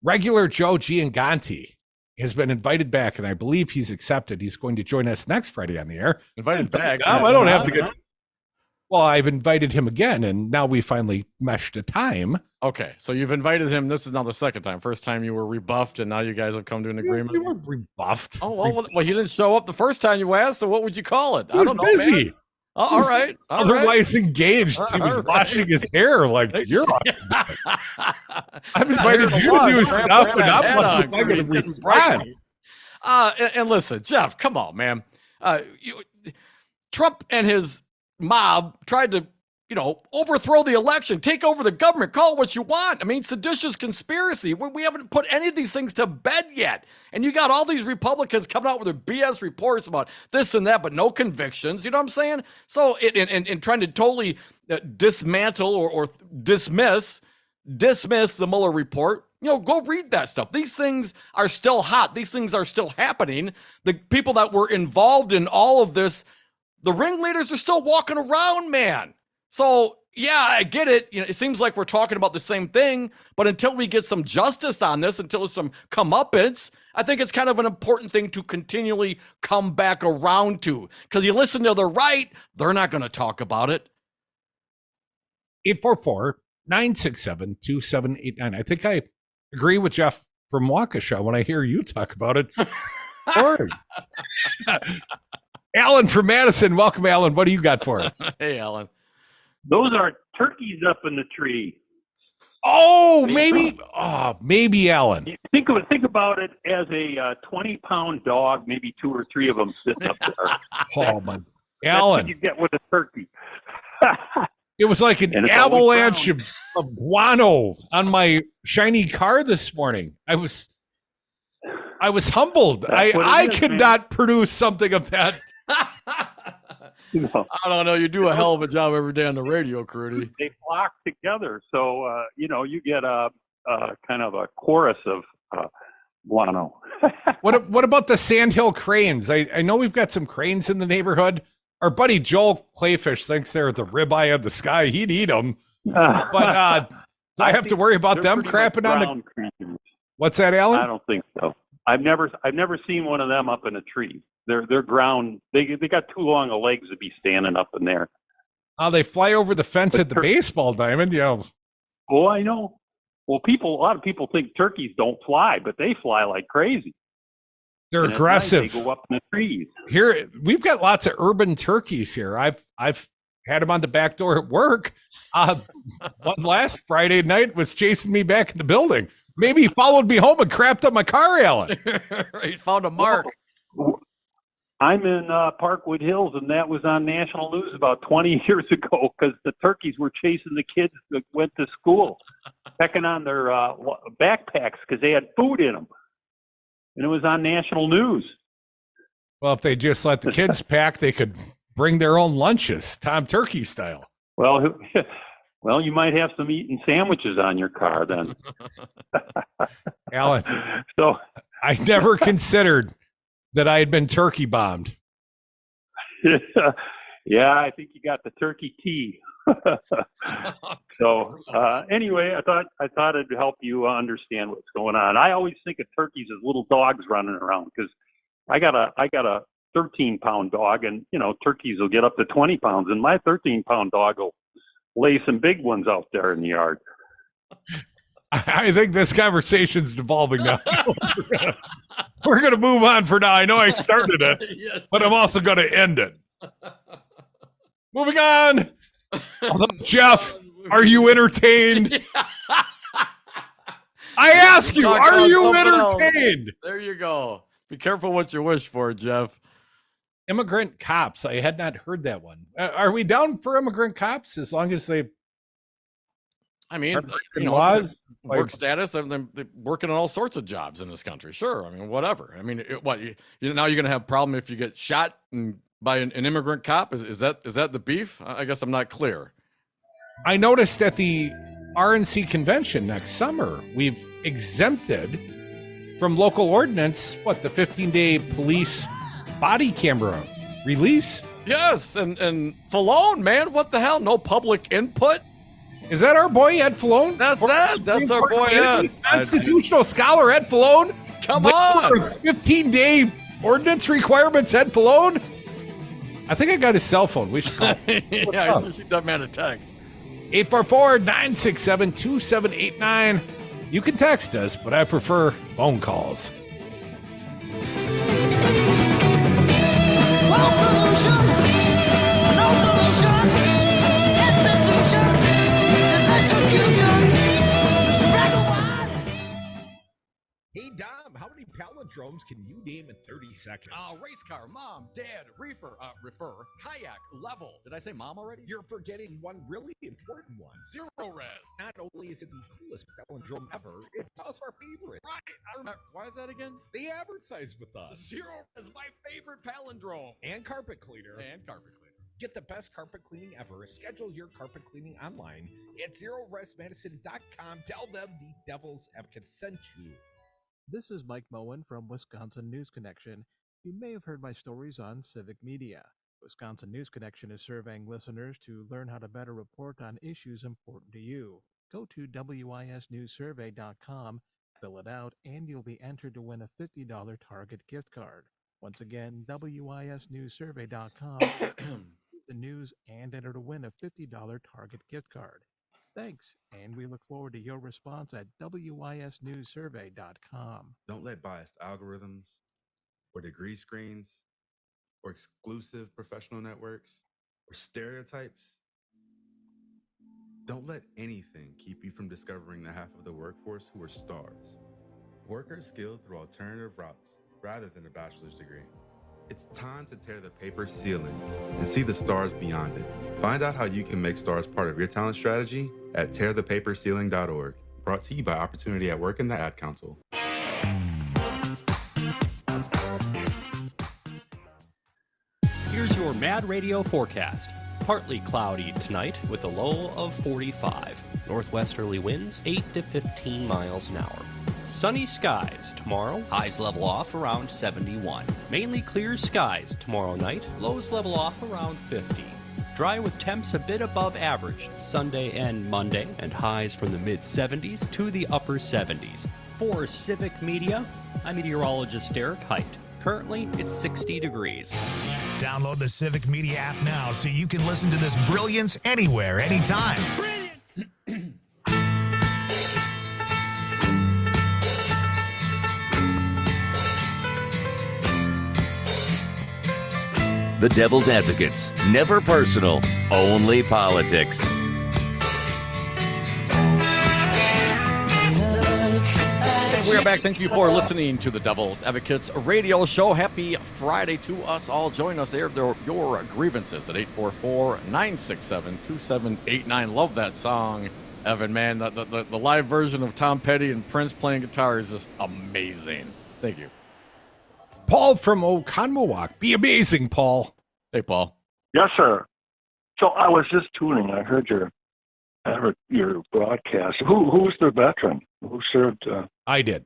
Regular Joe Gianganti has been invited back, and I believe he's accepted. He's going to join us next Friday on the air. Invited back? I don't have to get... Well, I've invited him again, and now we finally meshed a time. Okay, so you've invited him. This is now the second time. First time you were rebuffed, and now you guys have come to an agreement. We were rebuffed. Oh, well, he didn't show up the first time you asked, so what would you call it? I don't know, busy. Man. All right. Otherwise engaged. He was washing his hair like, you're on. I've invited you to do stuff, and I'm not going to respond. And listen, Jeff, come on, man. Trump and his mob tried to, overthrow the election, take over the government, call it what you want. Seditious conspiracy. We haven't put any of these things to bed yet. And you got all these Republicans coming out with their BS reports about this and that, but no convictions. You know what I'm saying? So in trying to totally dismantle or dismiss the Mueller report, go read that stuff. These things are still hot. These things are still happening. The people that were involved in all of this, the ringleaders are still walking around, man. So Yeah, I get it. It seems like we're talking about the same thing, but until we get some justice on this, until some comeuppance, I think it's kind of an important thing to continually come back around to. Because you listen to the right, they're not going to talk about it. 844-967-2789. I think I agree with Jeff from Waukesha when I hear you talk about it. Hard. Alan from Madison. Welcome, Alan. What do you got for us? Hey, Alan. Those are turkeys up in the tree. Oh, maybe. Oh, maybe, Alan. Think about it as a 20-pound dog, maybe 2 or 3 of them sitting up there. Oh, my. That's Alan. what you get with a turkey. It was like an avalanche of guano on my shiny car this morning. I was humbled. I could not produce something of that. No. I don't know. You do a hell of a job every day on the radio, Crudy. They flock together, so you get a kind of a chorus of guano. What about the Sandhill cranes? I know we've got some cranes in the neighborhood. Our buddy Joel Clayfish thinks they're the ribeye of the sky. He'd eat them, but do I have to worry about them crapping on the? Creatures. What's that, Alan? I don't think so. I've never seen one of them up in a tree. They're ground. They got too long of legs to be standing up in there. They fly over the fence at the baseball diamond. Yeah. Oh, I know. Well, a lot of people think turkeys don't fly, but they fly like crazy. They're And at aggressive. night, they go up in the trees. Here, we've got lots of urban turkeys here. I've had them on the back door at work. One last Friday night was chasing me back in the building. Maybe he followed me home and crapped up my car, Alan. He found a mark. I'm in Parkwood Hills, and that was on national news about 20 years ago because the turkeys were chasing the kids that went to school, pecking on their backpacks because they had food in them. And it was on national news. Well, if they just let the kids pack, they could bring their own lunches, Tom Turkey style. Well, you might have some eating sandwiches on your car then. Alan, so I never considered that I had been turkey bombed. Yeah, I think you got the turkey tea. So anyway, I thought it'd help you understand what's going on. I always think of turkeys as little dogs running around because I got a 13-pound dog, and turkeys will get up to 20 pounds, and my 13-pound dog will lay some big ones out there in the yard. I think this conversation's devolving now. We're going to move on for now. I know I started it, Yes. but I'm also going to end it. Moving on. Although, Jeff, are you entertained? I ask you, Talk are about you something else. entertained? There you go. Be careful what you wish for, Jeff. Immigrant cops. I had not heard that one. Are we down for immigrant cops as long as they I mean, laws? work status, and they're working on all sorts of jobs in this country. Sure. I mean, whatever. I mean, now you're going to have a problem if you get shot by an immigrant cop? Is that the beef? I guess I'm not clear. I noticed at the RNC convention next summer, we've exempted from local ordinance, the 15-day police body camera release? Yes, and Falone, man, what the hell? No public input? Is that our boy Ed Falone? That's Ed. That's our boy Ed. Constitutional scholar Ed Falone? Come on. 15-day ordinance requirements, Ed Falone? I think I got his cell phone. We should call. Yeah, you should that man a text. 844-967-2789. You can text us, but I prefer phone calls. Hey, Dom, how many palindromes can you name in 30 seconds? Race car, mom, dad, reefer, kayak, level. Did I say mom already? You're forgetting one really important one. Zero res. Not only is it the coolest palindrome ever, it's also our favorite. Right, I remember. Why is that again? They advertise with us. Zero is my favorite palindrome. And carpet cleaner. Get the best carpet cleaning ever. Schedule your carpet cleaning online at zeroresmedicine.com. Tell them the Devil's Advocate sent you. This is Mike Moen from Wisconsin News Connection. You may have heard my stories on Civic Media. Wisconsin News Connection is surveying listeners to learn how to better report on issues important to you. Go to wisnewssurvey.com, fill it out, and you'll be entered to win a $50 Target gift card. Once again, wisnewssurvey.com, the news, and enter to win a $50 Target gift card. Thanks, and we look forward to your response at wisnewssurvey.com. Don't let biased algorithms or degree screens or exclusive professional networks or stereotypes. Don't let anything keep you from discovering the half of the workforce who are stars. Workers skilled through alternative routes rather than a bachelor's degree. It's time to tear the paper ceiling and see the stars beyond it. Find out how you can make stars part of your talent strategy at tearthepaperceiling.org. Brought to you by Opportunity at Work and the Ad Council. Here's your Mad Radio forecast. Partly cloudy tonight with a low of 45. Northwesterly winds 8 to 15 miles an hour. Sunny skies tomorrow. Highs level off around 71. Mainly clear skies tomorrow night. Lows level off around 50. Dry with temps a bit above average Sunday and Monday, and highs from the mid-70s to the upper 70s. For Civic Media, I'm meteorologist Derek Height. Currently, it's 60 degrees. Download the Civic Media app now so you can listen to this brilliance anywhere, anytime. The Devil's Advocates. Never personal, only politics. We are back. Thank you for listening to the Devil's Advocates radio show. Happy Friday to us all. Join us there. Your grievances at 844-967-2789. Love that song, Evan, man. The live version of Tom Petty and Prince playing guitar is just amazing. Thank you. Paul from Oconomowoc. Be amazing, Paul. Hey, Paul. Yes, sir. So I was just tuning. I heard your broadcast. Who's the veteran? Who served? I did.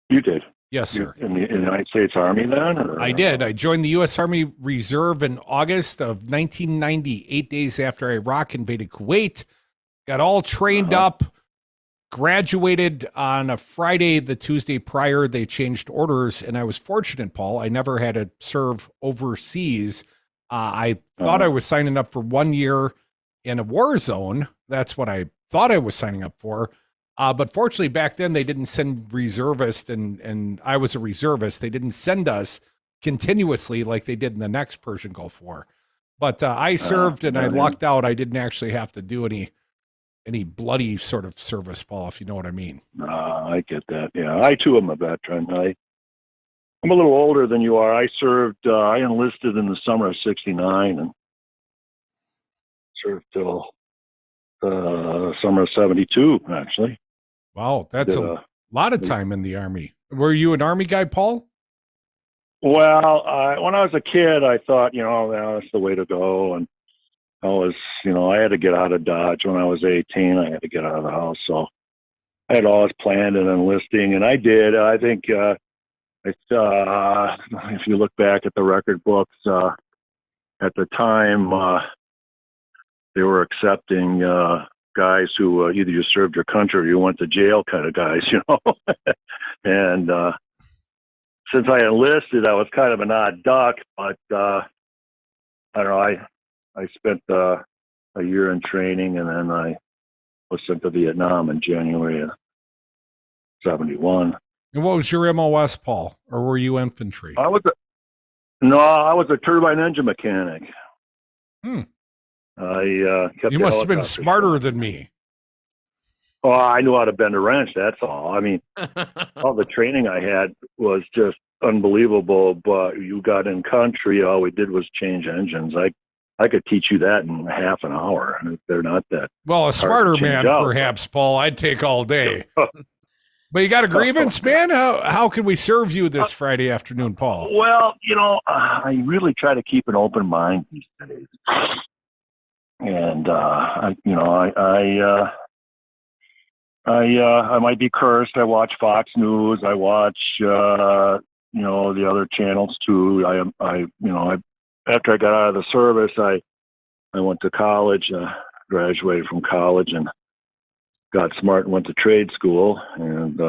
You did? Yes, sir. In the United States Army then? Or? I did. I joined the U.S. Army Reserve in August of 1990, 8 days after Iraq invaded Kuwait. Got all trained up, graduated on a Friday. The Tuesday prior, they changed orders, and I was fortunate, Paul. I never had to serve overseas. I thought I was signing up for 1 year in a war zone. That's what I thought I was signing up for. But fortunately, back then, they didn't send reservists, and I was a reservist. They didn't send us continuously like they did in the next Persian Gulf War. But I served, and I lucked out. I didn't actually have to do any bloody sort of service, Paul, if you know what I mean. I get that. Yeah, I too am a veteran. I'm a little older than you are. I served. I enlisted in the summer of '69 and served till summer of '72. Actually. Wow, that's a lot of time in the Army. Were you an Army guy, Paul? Well, when I was a kid, I thought, that's the way to go, and I was, I had to get out of Dodge when I was 18. I had to get out of the house. So I had always planned an enlisting, and I did. I think if you look back at the record books, at the time, they were accepting guys who either you served your country or you went to jail kind of guys, And since I enlisted, I was kind of an odd duck, but I don't know, I spent a year in training, and then I was sent to Vietnam in January of '71. And what was your MOS, Paul? Or were you infantry? I was a turbine engine mechanic. You must have been smarter than me. Oh, I knew how to bend a wrench. That's all. I mean, all the training I had was just unbelievable. But you got in country, all we did was change engines. I could teach you that in half an hour. They're not that. Well, a smarter man, perhaps, Paul. I'd take all day. But you got a grievance, man? How can we serve you this Friday afternoon, Paul? Well, I really try to keep an open mind these days. And I might be cursed. I watch Fox News. I watch the other channels too. I after I got out of the service, I went to college, graduated from college, and got smart and went to trade school. And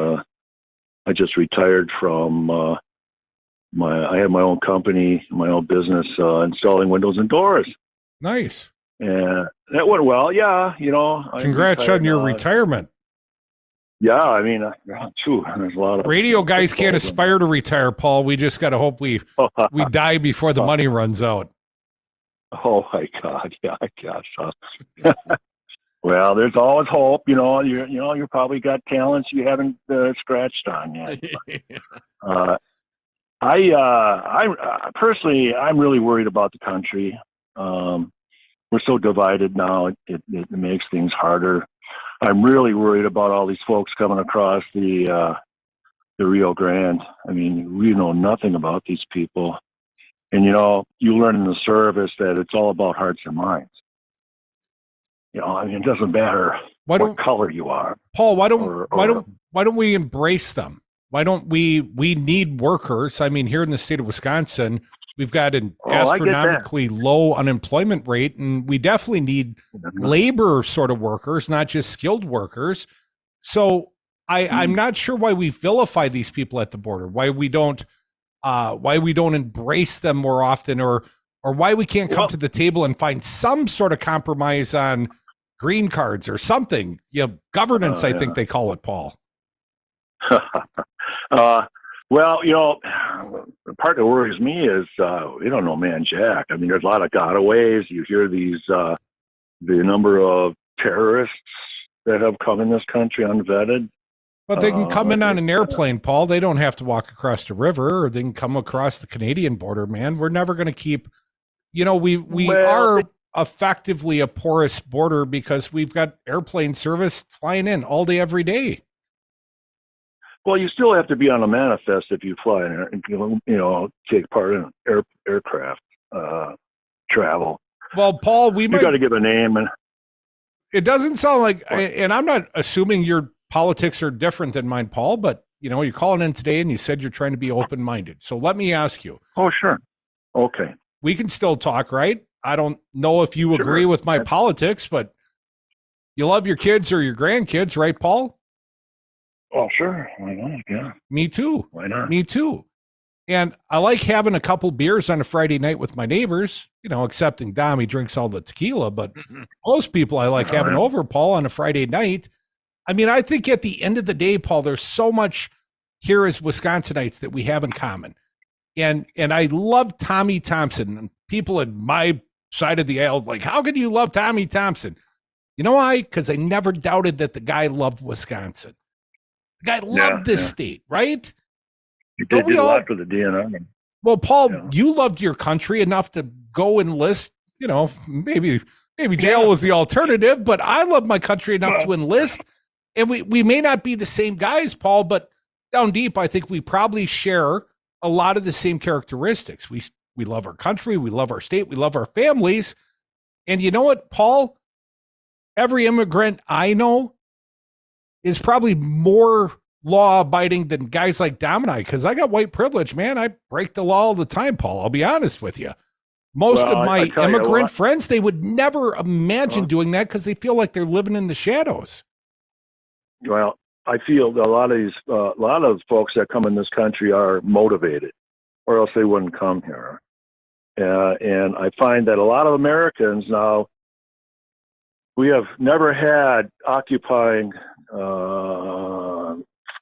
I just retired from I had my own company, my own business, installing windows and doors. Nice. And that went well. Yeah, Congrats on your retirement. Yeah, I mean, there's a lot of radio guys can't aspire to retire, Paul. We just got to hope we die before the money runs out. Oh my God! Yeah, I guess. Well, there's always hope. You probably got talents you haven't scratched on yet. I personally, I'm really worried about the country. We're so divided now; it makes things harder. I'm really worried about all these folks coming across the Rio Grande. I mean, we know nothing about these people. And, you learn in the service that it's all about hearts and minds. I mean, it doesn't matter what color you are. Paul, why don't we embrace them? Why don't we need workers? I mean, here in the state of Wisconsin, we've got an astronomically low unemployment rate, and we definitely need labor sort of workers, not just skilled workers. So I'm not sure why we vilify these people at the border, why we don't embrace them more often, or why we can't come to the table and find some sort of compromise on green cards or something. Governance, I think they call it, Paul. Well, the part that worries me is we don't know man jack. I mean, there's a lot of gotaways. You hear these the number of terrorists that have come in this country unvetted. But they can come in on an airplane, Paul. They don't have to walk across the river, or they can come across the Canadian border, man. We're never going to keep, we are effectively a porous border because we've got airplane service flying in all day, every day. Well, you still have to be on a manifest if you fly and take part in aircraft travel. Well, Paul, you got to give a name, and it doesn't sound like. And I'm not assuming your politics are different than mine, Paul. But you're calling in today, and you said you're trying to be open-minded. So let me ask you. Oh, sure. Okay. We can still talk, right? I don't know if you agree with my politics, but you love your kids or your grandkids, right, Paul? Oh, sure. Why not? Yeah. Me too. Why not? Me too. And I like having a couple beers on a Friday night with my neighbors, excepting Dom, he drinks all the tequila, but most people I like having over, Paul, on a Friday night. I mean, I think at the end of the day, Paul, there's so much here as Wisconsinites that we have in common. And I love Tommy Thompson. And people at my side of the aisle, like, how can you love Tommy Thompson? You know why? Because I never doubted that the guy loved Wisconsin. The guy loved this state, right? You did a lot for the DNR. Well, Paul, you loved your country enough to go enlist. Maybe jail was the alternative, but I love my country enough to enlist. And we may not be the same guys, Paul, but down deep, I think we probably share a lot of the same characteristics. We love our country, we love our state, we love our families. And you know what, Paul? Every immigrant I know is probably more law-abiding than guys like Dom and I, because I got white privilege, man. I break the law all the time, Paul. I'll be honest with you. Most of my immigrant friends, they would never imagine doing that because they feel like they're living in the shadows. Well, I feel a lot of folks that come in this country are motivated, or else they wouldn't come here. And I find that a lot of Americans now, we have never had occupying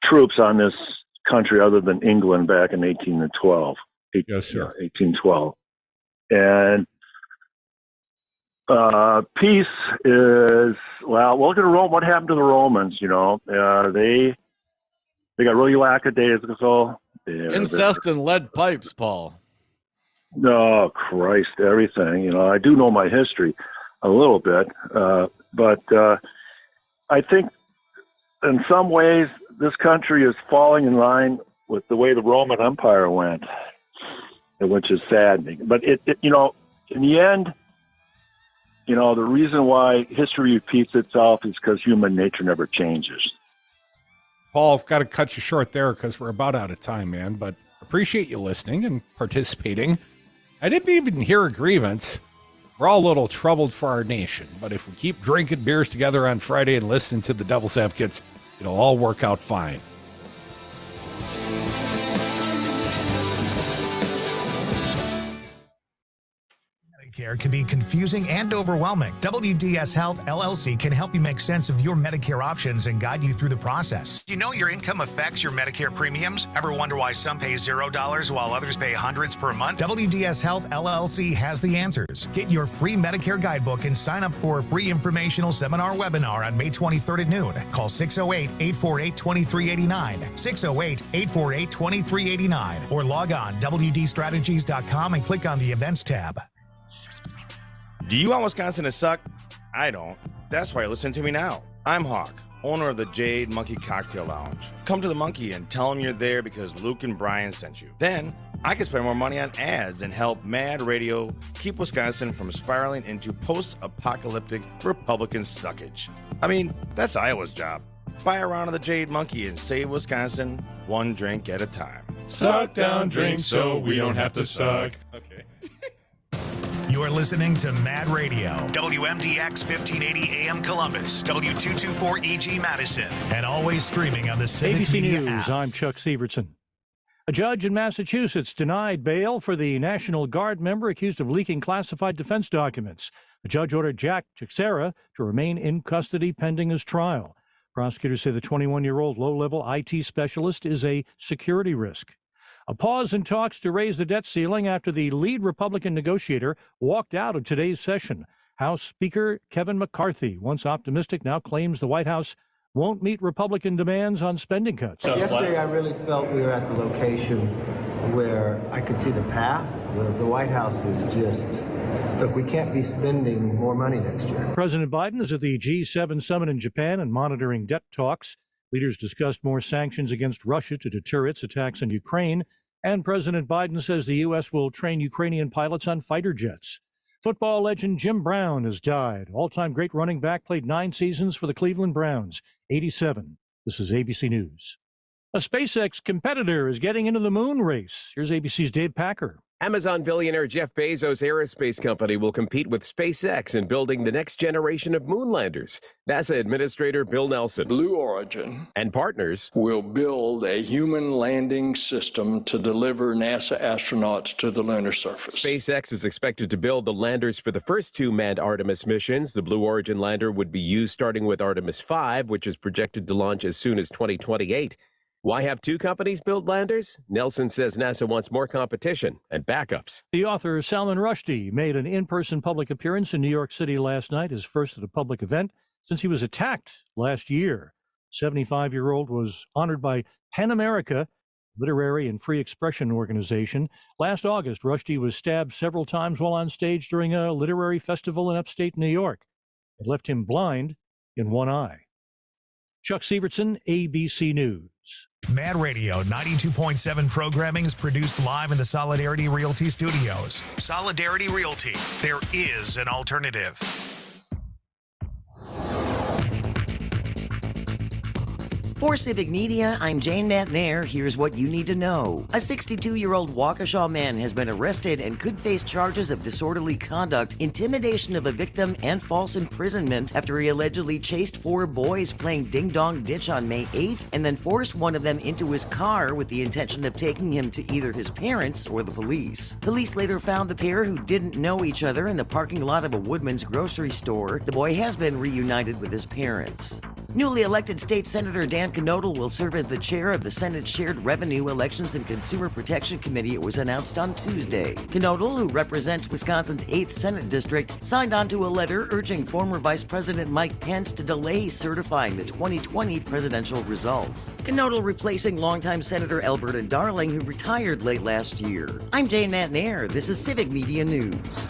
troops on this country other than England back in 1812. Yes, sir. 1812. And peace is, well, look at Rome. What happened to the Romans? They got really lackadaisical. Incest and lead pipes, Paul. Oh, Christ, everything. I do know my history a little bit, but I think in some ways this country is falling in line with the way the Roman Empire went, which is saddening. But in the end, the reason why history repeats itself is because human nature never changes. Paul, I've got to cut you short there because we're about out of time, man. But appreciate you listening and participating. I didn't even hear a grievance. We're all a little troubled for our nation, but if we keep drinking beers together on Friday and listening to the Devil's Advocates, it'll all work out fine. Medicare can be confusing and overwhelming. WDS Health LLC can help you make sense of your Medicare options and guide you through the process. Do you know your income affects your Medicare premiums? Ever wonder why some pay $0 while others pay hundreds per month? WDS Health LLC has the answers. Get your free Medicare guidebook and sign up for a free informational seminar webinar on May 23rd at noon. Call 608-848-2389, 608-848-2389, or log on WDstrategies.com and click on the events tab. Do you want Wisconsin to suck? I don't. That's why you listen to me now. I'm Hawk, owner of the Jade Monkey Cocktail Lounge. Come to the Monkey and tell them you're there because Luke and Brian sent you. Then I can spend more money on ads and help Mad Radio keep Wisconsin from spiraling into post-apocalyptic Republican suckage. I mean, that's Iowa's job. Buy a round of the Jade Monkey and save Wisconsin one drink at a time. Suck down drinks so we don't have to suck. Okay. You're listening to Mad Radio, WMDX 1580 AM Columbus, W224 EG Madison, and always streaming on the Civic ABC Media News, app. I'm Chuck Severson. A judge in Massachusetts denied bail for the National Guard member accused of leaking classified defense documents. The judge ordered Jack Teixeira to remain in custody pending his trial. Prosecutors say the 21-year-old low-level IT specialist is a security risk. A pause in talks to raise the debt ceiling after the lead Republican negotiator walked out of today's session. House Speaker Kevin McCarthy, once optimistic, now claims the White House won't meet Republican demands on spending cuts. Yesterday, I really felt we were at the location where I could see the path. The White House is just, look, we can't be spending more money next year. President Biden is at the G7 summit in Japan and monitoring debt talks. Leaders discussed more sanctions against Russia to deter its attacks on Ukraine, and President Biden says the U.S. will train Ukrainian pilots on fighter jets. Football legend Jim Brown has died. All-time great running back, played 9 seasons for the Cleveland Browns, 87. This is ABC News. A SpaceX competitor is getting into the moon race. Here's ABC's Dave Packer. Amazon billionaire Jeff Bezos' aerospace company will compete with SpaceX in building the next generation of moonlanders. NASA Administrator Bill Nelson. Blue Origin and partners will build a human landing system to deliver NASA astronauts to the lunar surface. SpaceX is expected to build the landers for the first 2 manned Artemis missions. The Blue Origin lander would be used starting with Artemis 5, which is projected to launch as soon as 2028. Why have 2 companies build landers? Nelson says NASA wants more competition and backups. The author Salman Rushdie made an in-person public appearance in New York City last night, his first at a public event since he was attacked last year. 75-year-old was honored by PEN America, literary and free expression organization. Last August, Rushdie was stabbed several times while on stage during a literary festival in upstate New York. It left him blind in one eye. Chuck Severson, ABC News. Mad Radio 92.7 programming is produced live in the Solidarity Realty studios. Solidarity Realty, there is an alternative. For Civic Media, I'm Jane Matnair. Here's what you need to know. A 62-year-old Waukesha man has been arrested and could face charges of disorderly conduct, intimidation of a victim, and false imprisonment after he allegedly chased 4 boys playing ding-dong ditch on May 8th and then forced one of them into his car with the intention of taking him to either his parents or the police. Police later found the pair, who didn't know each other, in the parking lot of a Woodman's grocery store. The boy has been reunited with his parents. Newly elected State Senator Dan Knodel will serve as the chair of the Senate Shared Revenue, Elections, and Consumer Protection Committee. It was announced on Tuesday. Knodel, who represents Wisconsin's 8th Senate District, signed onto a letter urging former Vice President Mike Pence to delay certifying the 2020 presidential results. Knodel replacing longtime Senator Alberta Darling, who retired late last year. I'm Jane Matnair. This is Civic Media News.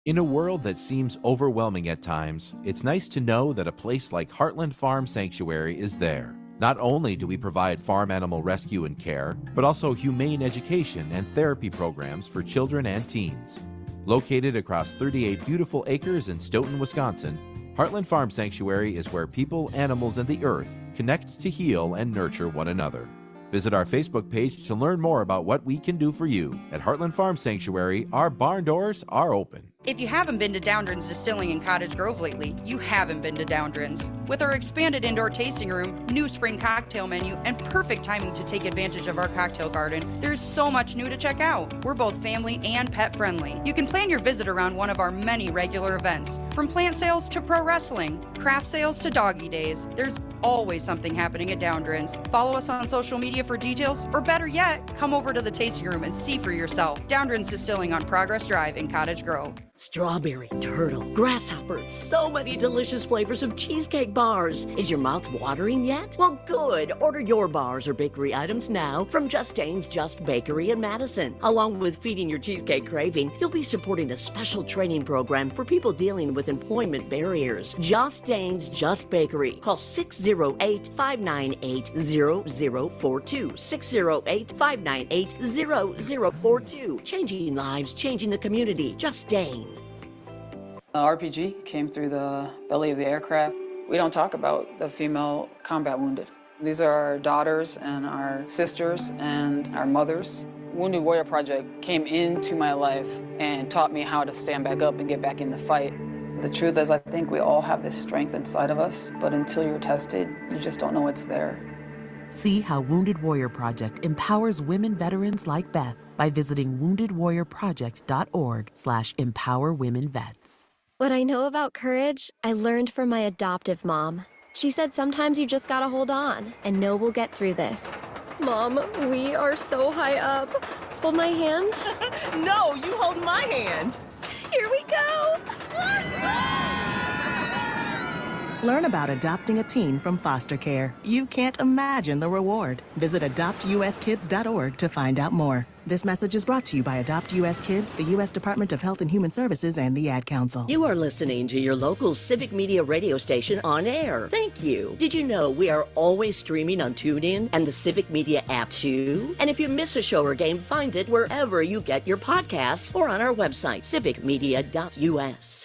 In a world that seems overwhelming at times, it's nice to know that a place like Heartland Farm Sanctuary is there. Not only do we provide farm animal rescue and care, but also humane education and therapy programs for children and teens. Located across 38 beautiful acres in Stoughton, Wisconsin, Heartland Farm Sanctuary is where people, animals, and the earth connect to heal and nurture one another. Visit our Facebook page to learn more about what we can do for you. At Heartland Farm Sanctuary, our barn doors are open. If you haven't been to Downdren's Distilling in Cottage Grove lately, you haven't been to Downdren's. With our expanded indoor tasting room, new spring cocktail menu, and perfect timing to take advantage of our cocktail garden, there's so much new to check out. We're both family and pet friendly. You can plan your visit around one of our many regular events, from plant sales to pro wrestling, craft sales to doggy days. There's always something happening at Downdren's. Follow us on social media for details, or better yet, come over to the tasting room and see for yourself. Downdren's Distilling on Progress Drive in Cottage Grove. Strawberry, turtle, grasshopper, so many delicious flavors of cheesecake bars. Is your mouth watering yet? Well, good. Order your bars or bakery items now from Justain's Just Bakery in Madison. Along with feeding your cheesecake craving, you'll be supporting a special training program for people dealing with employment barriers. Justain's Just Bakery. Call 608-598-0042. 608-598-0042. Changing lives, changing the community. Justain. RPG came through the belly of the aircraft. We don't talk about the female combat wounded. These are our daughters and our sisters and our mothers. Wounded Warrior Project came into my life and taught me how to stand back up and get back in the fight. The truth is, I think we all have this strength inside of us, but until you're tested, you just don't know it's there. See how Wounded Warrior Project empowers women veterans like Beth by visiting woundedwarriorproject.org/empowerwomenvets. What I know about courage, I learned from my adoptive mom. She said sometimes you just gotta hold on and know we'll get through this. Mom, we are so high up. Hold my hand. No, you hold my hand. Here we go. Learn about adopting a teen from foster care. You can't imagine the reward. Visit adoptuskids.org to find out more. This message is brought to you by Adopt US Kids, the U.S. Department of Health and Human Services, and the Ad Council. You are listening to your local Civic Media radio station on air. Thank you. Did you know we are always streaming on TuneIn and the Civic Media app too? And if you miss a show or game, find it wherever you get your podcasts or on our website, civicmedia.us.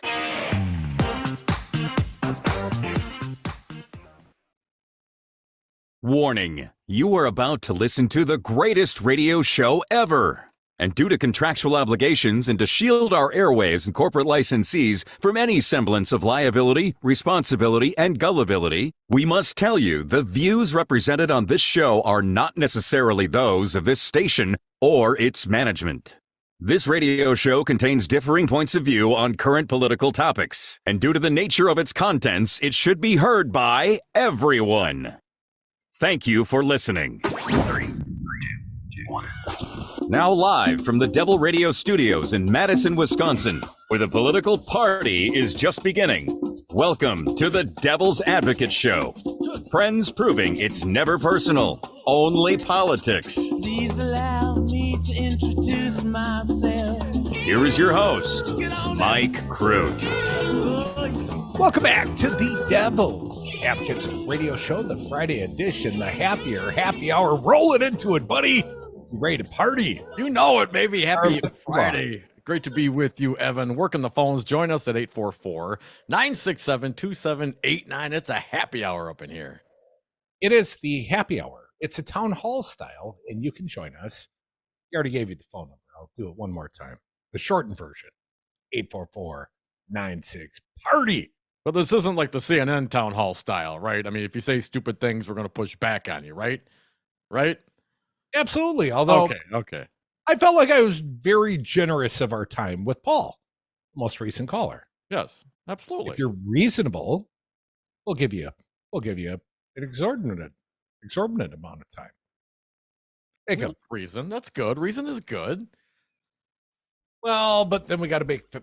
Warning, you are about to listen to the greatest radio show ever. And due to contractual obligations and to shield our airwaves and corporate licensees from any semblance of liability, responsibility, and gullibility, we must tell you the views represented on this show are not necessarily those of this station or its management. This radio show contains differing points of view on current political topics, and due to the nature of its contents, it should be heard by everyone. Thank you for listening. Now live from the Devil Radio Studios in Madison, Wisconsin, where the political party is just beginning. Welcome to the Devil's Advocate Show. Friends proving it's never personal, only politics. Please allow me to introduce myself. Here is your host, Mike Crute. Welcome back to the Devil's Advocates Radio Show, the Friday edition, the happy hour. Rolling into it, buddy. You ready to party? You know it, baby. Happy Friday. Great to be with you, Evan. Working the phones. Join us at 844-967-2789. It's a happy hour up in here. It is the happy hour. It's a town hall style, and you can join us. I already gave you the phone number. I'll do it one more time. The shortened version, 844-96-PARTY. But this isn't like the CNN town hall style, right? I mean, if you say stupid things, we're going to push back on you, right? Right? Absolutely. Although, okay. I felt like I was very generous of our time with Paul, most recent caller. Yes, absolutely. If you're reasonable, we'll give you an exorbitant amount of time. Reason. That's good. Reason is good. Well, but then we got to make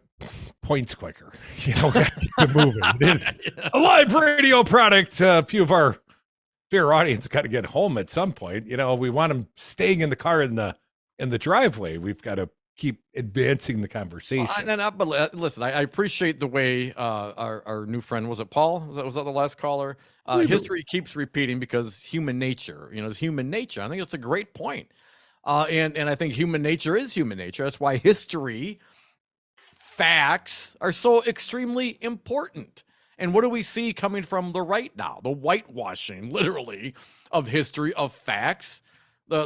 points quicker. We got to keep it moving. It is a live radio product. A few of our fair audience got to get home at some point. We want them staying in the car in the driveway. We've got to keep advancing the conversation. But listen, I appreciate the way our new friend, was it Paul? Was that the last caller? History keeps repeating because human nature. It's human nature. I think it's a great point. And I think human nature is human nature. That's why history, facts are so extremely important. And what do we see coming from the right now? The whitewashing, literally, of history, of facts.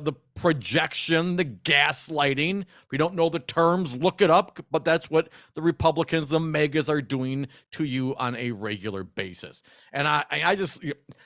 the projection, the gaslighting. If you don't know the terms, look it up. But that's what the Republicans, the megas, are doing to you on a regular basis. And I just,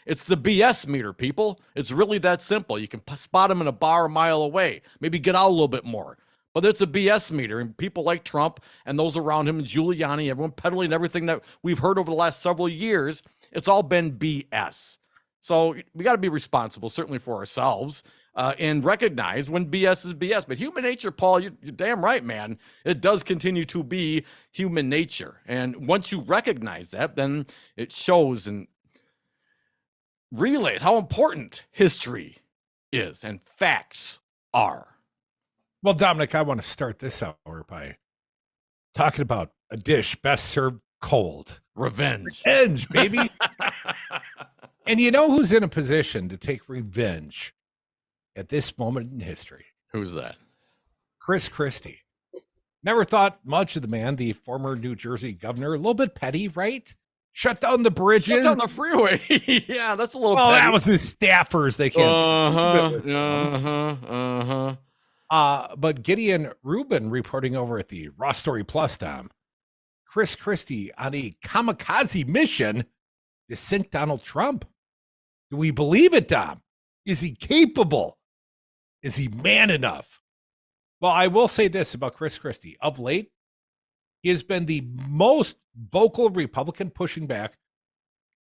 it's the BS meter, people. It's really that simple. You can spot them in a bar a mile away. Maybe get out a little bit more. But it's a BS meter, and people like Trump and those around him, and Giuliani, everyone peddling everything that we've heard over the last several years, it's all been BS. So we got to be responsible, certainly for ourselves, and recognize when BS is BS. But human nature, Paul, you're damn right, man. It does continue to be human nature. And once you recognize that, then it shows and relays how important history is and facts are. Well, Dominic, I want to start this hour by talking about a dish best served cold. Revenge. Revenge, baby. And you know who's in a position to take revenge at this moment in history? Who's that? Chris Christie. Never thought much of the man, the former New Jersey governor. A little bit petty, right? Shut down the bridges. Shut down the freeway. Yeah, that's a little petty. That was his staffers. They can't. But Gideon Rubin reporting over at the Raw Story Plus, Dom. Chris Christie on a kamikaze mission to sink Donald Trump. Do we believe it, Dom? Is he capable? Is he man enough? Well, I will say this about Chris Christie. Of late, he has been the most vocal Republican pushing back,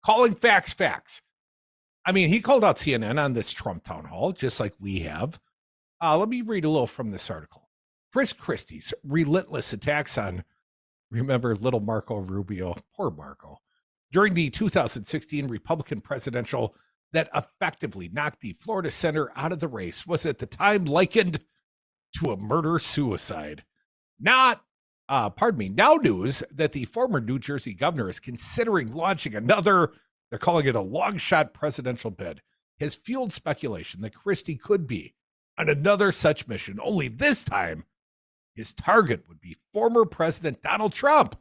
calling facts facts. I mean, he called out CNN on this Trump town hall, just like we have. Let me read a little from this article. Chris Christie's relentless attacks on, remember, little Marco Rubio, poor Marco, during the 2016 Republican presidential that effectively knocked the Florida senator out of the race was at the time likened to a murder-suicide. Now news that the former New Jersey governor is considering launching another, they're calling it a long-shot presidential bid, has fueled speculation that Christie could be on another such mission, only this time his target would be former President Donald Trump.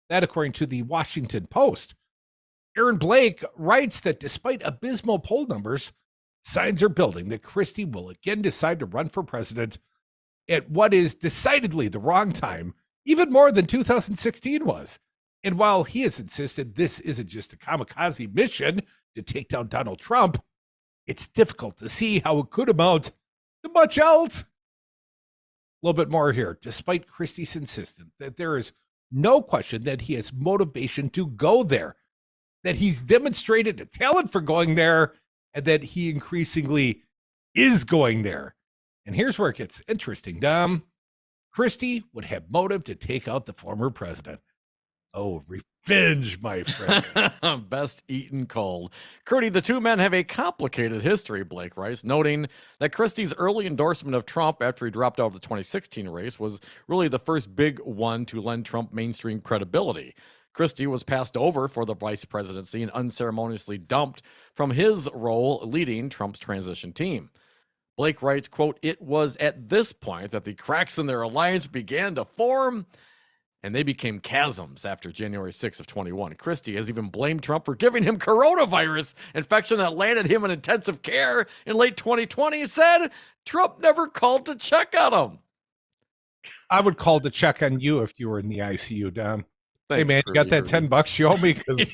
That according to the Washington Post. Aaron Blake writes that despite abysmal poll numbers, signs are building that Christie will again decide to run for president at what is decidedly the wrong time, even more than 2016 was. And while he has insisted this isn't just a kamikaze mission to take down Donald Trump, it's difficult to see how it could amount to much else. A little bit more here. Despite Christie's insistence that there is no question that he has motivation to go there, that he's demonstrated a talent for going there, and that he increasingly is going there. And here's where it gets interesting, Dom. Christie would have motive to take out the former president. Oh, revenge, my friend. Best eaten cold. Curdy, the two men have a complicated history, Blake writes, noting that Christie's early endorsement of Trump after he dropped out of the 2016 race was really the first big one to lend Trump mainstream credibility. Christie was passed over for the vice presidency and unceremoniously dumped from his role leading Trump's transition team. Blake writes, quote, "It was at this point that the cracks in their alliance began to form, and they became chasms after January 6th of 21. Christie has even blamed Trump for giving him coronavirus infection that landed him in intensive care in late 2020 and said Trump never called to check on him." I would call to check on you if you were in the ICU, Don. Thanks, hey, man, you got that $10 you owe me? Because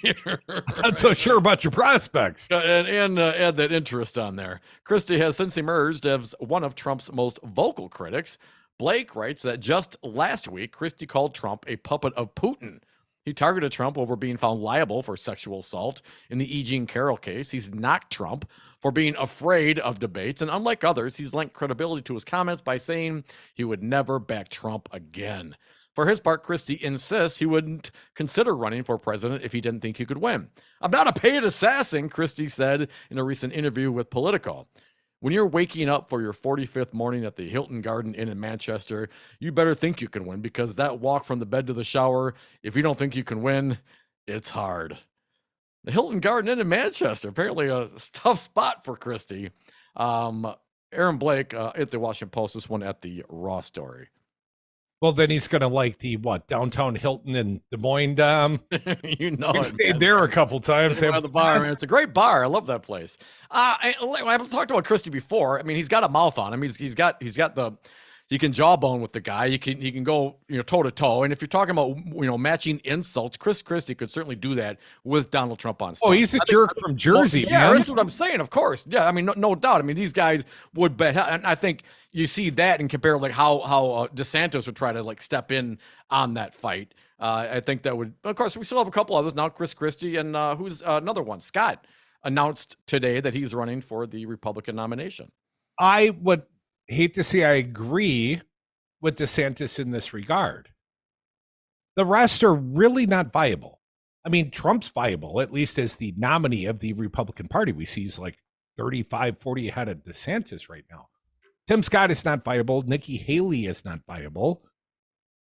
I'm not so sure about your prospects. And add that interest on there. Christie has since emerged as one of Trump's most vocal critics. Blake writes that just last week, Christie called Trump a puppet of Putin. He targeted Trump over being found liable for sexual assault in the E. Jean Carroll case. He's knocked Trump for being afraid of debates. And unlike others, he's lent credibility to his comments by saying he would never back Trump again. For his part, Christie insists he wouldn't consider running for president if he didn't think he could win. "I'm not a paid assassin," Christie said in a recent interview with Politico. "When you're waking up for your 45th morning at the Hilton Garden Inn in Manchester, you better think you can win, because that walk from the bed to the shower, if you don't think you can win, it's hard." The Hilton Garden Inn in Manchester, apparently a tough spot for Christie. Aaron Blake at the Washington Post, this one at the Raw Story. Well, then he's going to like the downtown Hilton in Des Moines, Dom. You know, We've stayed there a couple times. By the bar, man. It's a great bar. I love that place. I've talked about Christie before. I mean, he's got a mouth on him. He's got the. He can jawbone with the guy. He can go toe to toe. And if you're talking about matching insults, Chris Christie could certainly do that with Donald Trump on stage. Oh, he's a jerk from Jersey, yeah, man. that's what I'm saying. Of course, yeah. I mean, no doubt. I mean, these guys would bet. And I think you see that and compare like how DeSantis would try to like step in on that fight. I think that would. Of course, we still have a couple others now. Chris Christie and who's another one? Scott announced today that he's running for the Republican nomination. I would hate to say I agree with DeSantis in this regard. The rest are really not viable. I mean, Trump's viable, at least as the nominee of the Republican Party. We see he's like 35, 40 ahead of DeSantis right now. Tim Scott is not viable. Nikki Haley is not viable.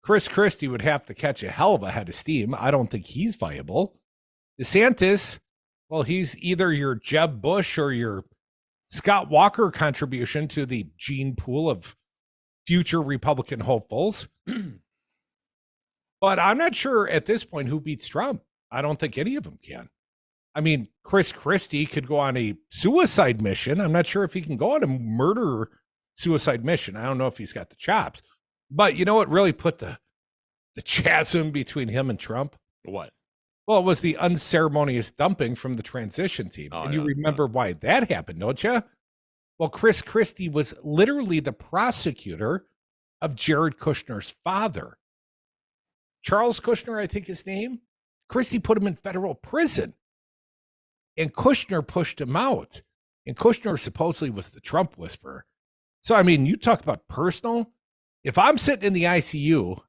Chris Christie would have to catch a hell of a head of steam. I don't think he's viable. DeSantis, well, he's either your Jeb Bush or your Scott Walker contribution to the gene pool of future Republican hopefuls. But I'm not sure at this point who beats Trump. I don't think any of them can. I mean, Chris Christie could go on a suicide mission. I'm not sure if he can go on a murder suicide mission. I don't know if he's got the chops. But you know what really put the chasm between him and Trump? What? Well, it was the unceremonious dumping from the transition team. And you remember why that happened, don't you? Well, Chris Christie was literally the prosecutor of Jared Kushner's father. Charles Kushner, I think his name. Christie put him in federal prison. And Kushner pushed him out. And Kushner supposedly was the Trump whisperer. So, I mean, you talk about personal. If I'm sitting in the ICU,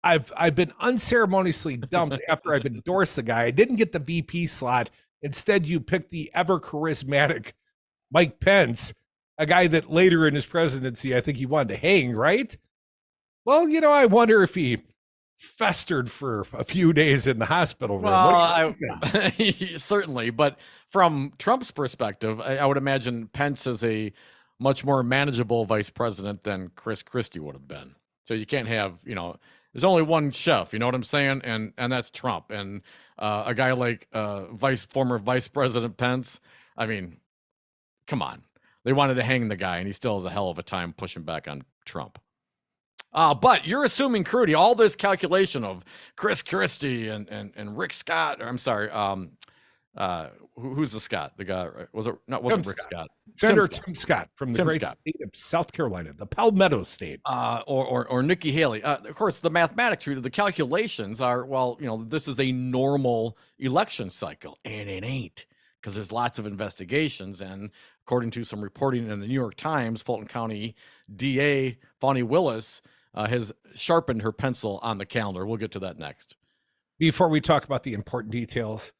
I've been unceremoniously dumped after I've endorsed the guy. I didn't get the VP slot. Instead, you picked the ever charismatic Mike Pence, a guy that later in his presidency, I think he wanted to hang, right? Well, I wonder if he festered for a few days in the hospital room. Well, certainly. But from Trump's perspective, I would imagine Pence is a much more manageable vice president than Chris Christie would have been. So you can't have, there's only one chef, you know what I'm saying? And that's Trump. And a guy like former Vice President Pence, I mean, come on. They wanted to hang the guy, and he still has a hell of a time pushing back on Trump. But you're assuming, Crudy, all this calculation of Chris Christie and Rick Scott, or I'm sorry, who's the Scott? The guy, wasn't Rick Scott. Senator Tim Scott from the great state of South Carolina, the Palmetto State. Or Nikki Haley. Of course, the mathematics, the calculations are, this is a normal election cycle, and it ain't, because there's lots of investigations. And according to some reporting in the New York Times, Fulton County DA Fani Willis has sharpened her pencil on the calendar. We'll get to that next. Before we talk about the important details,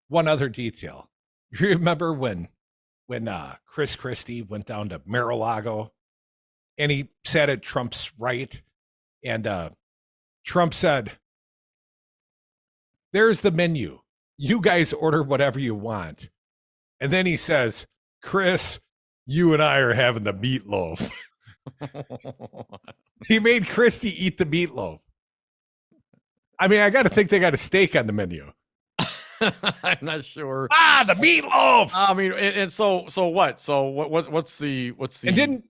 one other detail. You remember when Chris Christie went down to Mar-a-Lago and he sat at Trump's right, and Trump said, "There's the menu. You guys order whatever you want." And then he says, "Chris, you and I are having the meatloaf." He made Christie eat the meatloaf. I mean, I got to think they got a steak on the menu. I'm not sure. The meatloaf. I mean, and so what? So what's the? And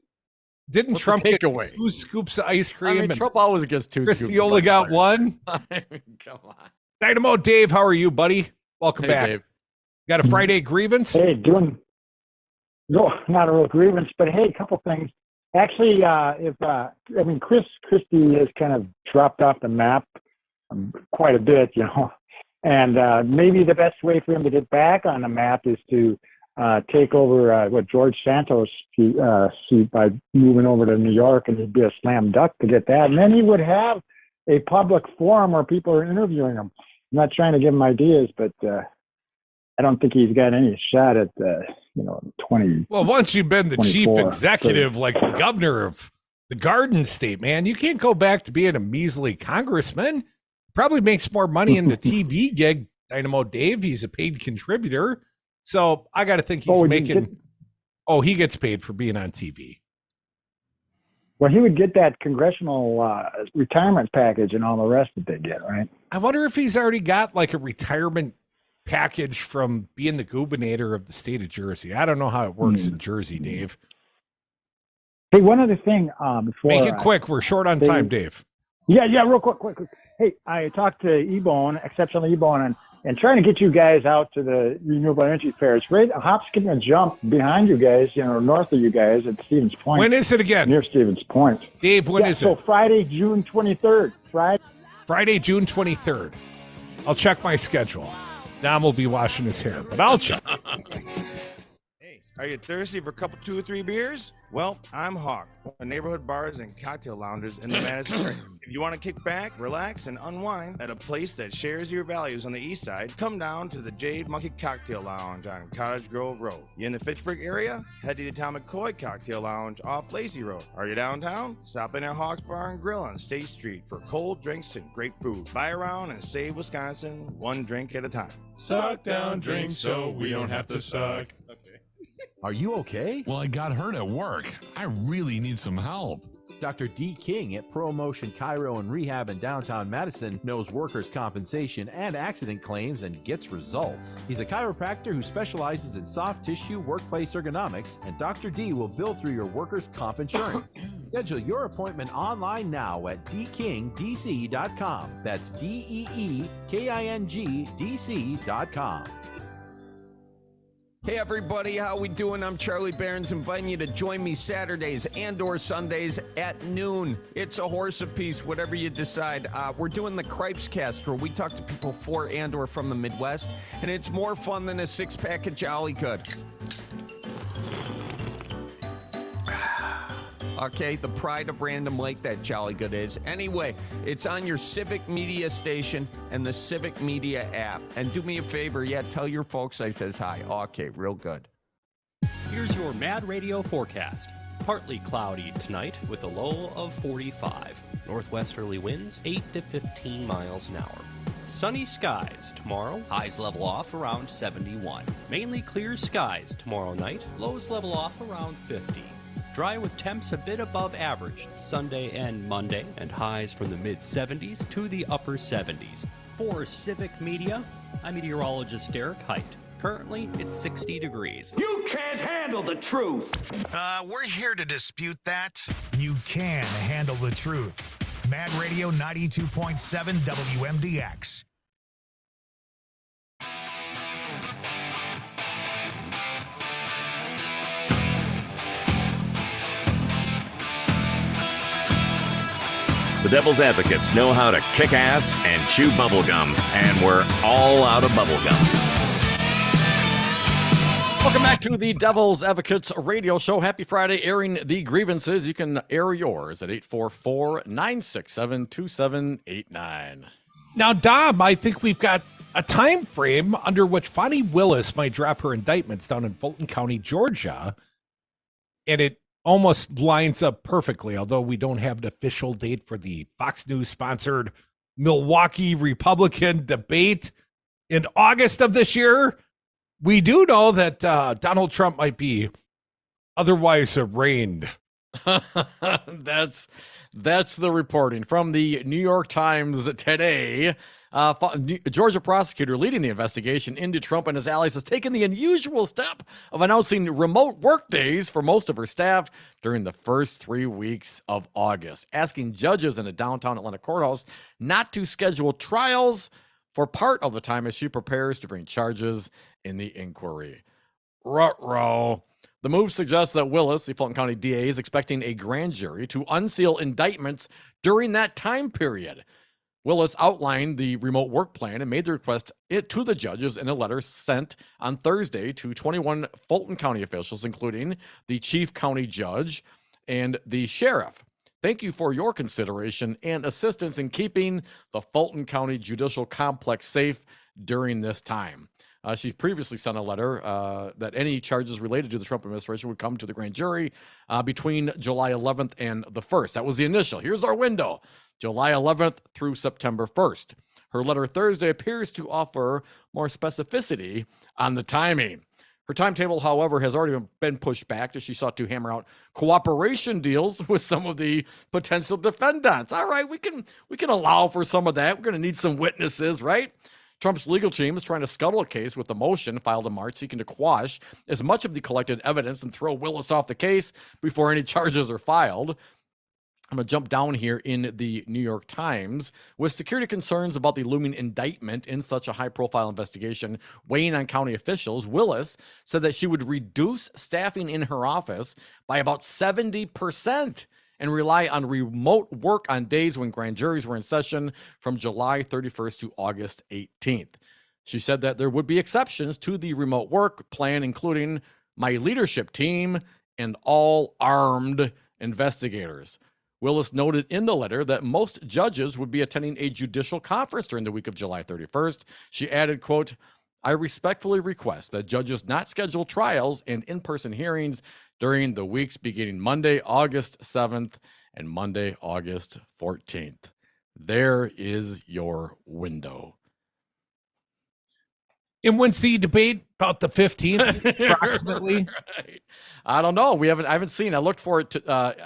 didn't Trump get away 2 scoops of ice cream? I mean, Trump always gets 2 scoops. Christie only got 1. I mean, come on. Dynamo Dave, how are you, buddy? Welcome back. Dave. Got a Friday grievance? Hey, no, not a real grievance, but hey, a couple things. Actually, Chris Christie has kind of dropped off the map quite a bit, and maybe the best way for him to get back on the map is to take over George Santos' seat by moving over to New York, and it'd be a slam dunk to get that. And then he would have a public forum where people are interviewing him. I'm not trying to give him ideas, but I don't think he's got any shot at 20. Well, once you've been the chief executive, like the governor of the Garden State, man, you can't go back to being a measly congressman. Probably makes more money in the TV gig, Dynamo Dave. He's a paid contributor. So I got to think he's making. He gets paid for being on TV. Well, he would get that congressional retirement package and all the rest that they get, right? I wonder if he's already got like a retirement package from being the gubernator of the state of Jersey. I don't know how it works in Jersey, Dave. Hey, one other thing. Before Make it quick. We're short on time, Dave. Yeah, real quick. Hey, I talked to E-Bone, Exceptional E-Bone, and trying to get you guys out to the renewable energy fair. It's right, a hop, skip, and a jump behind you guys, north of you guys at Stevens Point. When is it again? Near Stevens Point. Dave, when is it? So Friday, June 23rd. Friday, June 23rd. I'll check my schedule. Dom will be washing his hair, but I'll check. Hey, are you thirsty for a couple, 2 or 3 beers? Well, I'm Hawk, neighborhood bars and cocktail loungers in the Madison area. If you want to kick back, relax, and unwind at a place that shares your values on the east side, come down to the Jade Monkey Cocktail Lounge on Cottage Grove Road. You in the Fitchburg area? Head to the Tom McCoy Cocktail Lounge off Lacey Road. Are you downtown? Stop in at Hawk's Bar and Grill on State Street for cold drinks and great food. Buy around and save Wisconsin, one drink at a time. Suck down drinks so we don't have to suck. Are you okay? Well, I got hurt at work. I really need some help. Dr. D. King at ProMotion Chiro and Rehab in downtown Madison knows workers' compensation and accident claims and gets results. He's a chiropractor who specializes in soft tissue workplace ergonomics, and Dr. D will bill through your workers' comp insurance. Schedule your appointment online now at dkingdc.com. That's DEEKINGDC.com. Hey everybody, how we doing? I'm Charlie Barons, inviting you to join me Saturdays and or Sundays at noon. It's a horse apiece, whatever you decide. We're doing the Cripes Cast, where we talk to people for and or from the Midwest, and it's more fun than a 6-pack of Jolly Good. Okay, the pride of Random Lake, that Jolly Good is. Anyway, it's on your Civic Media station and the Civic Media app. And do me a favor, tell your folks I says hi. Okay, real good. Here's your Mad Radio forecast. Partly cloudy tonight with a low of 45. Northwesterly winds 8 to 15 miles an hour. Sunny skies tomorrow. Highs level off around 71. Mainly clear skies tomorrow night. Lows level off around 50. Dry with temps a bit above average Sunday and Monday, and highs from the mid-70s to the upper 70s. For Civic Media, I'm meteorologist Derek Height. Currently, it's 60 degrees. You can't handle the truth. We're here to dispute that. You can handle the truth. Mad Radio 92.7 WMDX. The Devil's Advocates know how to kick ass and chew bubblegum, and we're all out of bubblegum. Welcome back to the Devil's Advocates radio show. Happy Friday, airing the grievances. You can air yours at 844-967-2789. Now, Dom, I think we've got a time frame under which Fani Willis might drop her indictments down in Fulton County, Georgia, and it almost lines up perfectly, although we don't have an official date for the Fox News-sponsored Milwaukee Republican debate in August of this year. We do know that Donald Trump might be otherwise arraigned. That's the reporting from the New York Times today. Georgia prosecutor leading the investigation into Trump and his allies has taken the unusual step of announcing remote work days for most of her staff during the first 3 weeks of August, asking judges in a downtown Atlanta courthouse not to schedule trials for part of the time as she prepares to bring charges in the inquiry. Ruh-roh. The move suggests that Willis, the Fulton County DA, is expecting a grand jury to unseal indictments during that time period. Willis outlined the remote work plan and made the request to the judges in a letter sent on Thursday to 21 Fulton County officials, including the chief county judge and the sheriff. Thank you for your consideration and assistance in keeping the Fulton County judicial complex safe during this time. She previously sent a letter that any charges related to the Trump administration would come to the grand jury between July 11th and the 1st. That was the initial. Here's our window, July 11th through September 1st. Her letter Thursday appears to offer more specificity on the timing. Her timetable, however, has already been pushed back as she sought to hammer out cooperation deals with some of the potential defendants. All right, we can allow for some of that. We're going to need some witnesses, right? Trump's legal team is trying to scuttle a case with a motion filed in March seeking to quash as much of the collected evidence and throw Willis off the case before any charges are filed. I'm going to jump down here in the New York Times. With security concerns about the looming indictment in such a high-profile investigation weighing on county officials, Willis said that she would reduce staffing in her office by about 70% and rely on remote work on days when grand juries were in session from July 31st to August 18th. She said that there would be exceptions to the remote work plan, including my leadership team and all armed investigators. Willis noted in the letter that most judges would be attending a judicial conference during the week of July 31st. She added, quote, I respectfully request that judges not schedule trials and in-person hearings during the weeks beginning Monday, August 7th and Monday, August 14th. There is your window. And when's the debate? About the 15th, approximately? Right. I don't know. I haven't seen. I looked for it.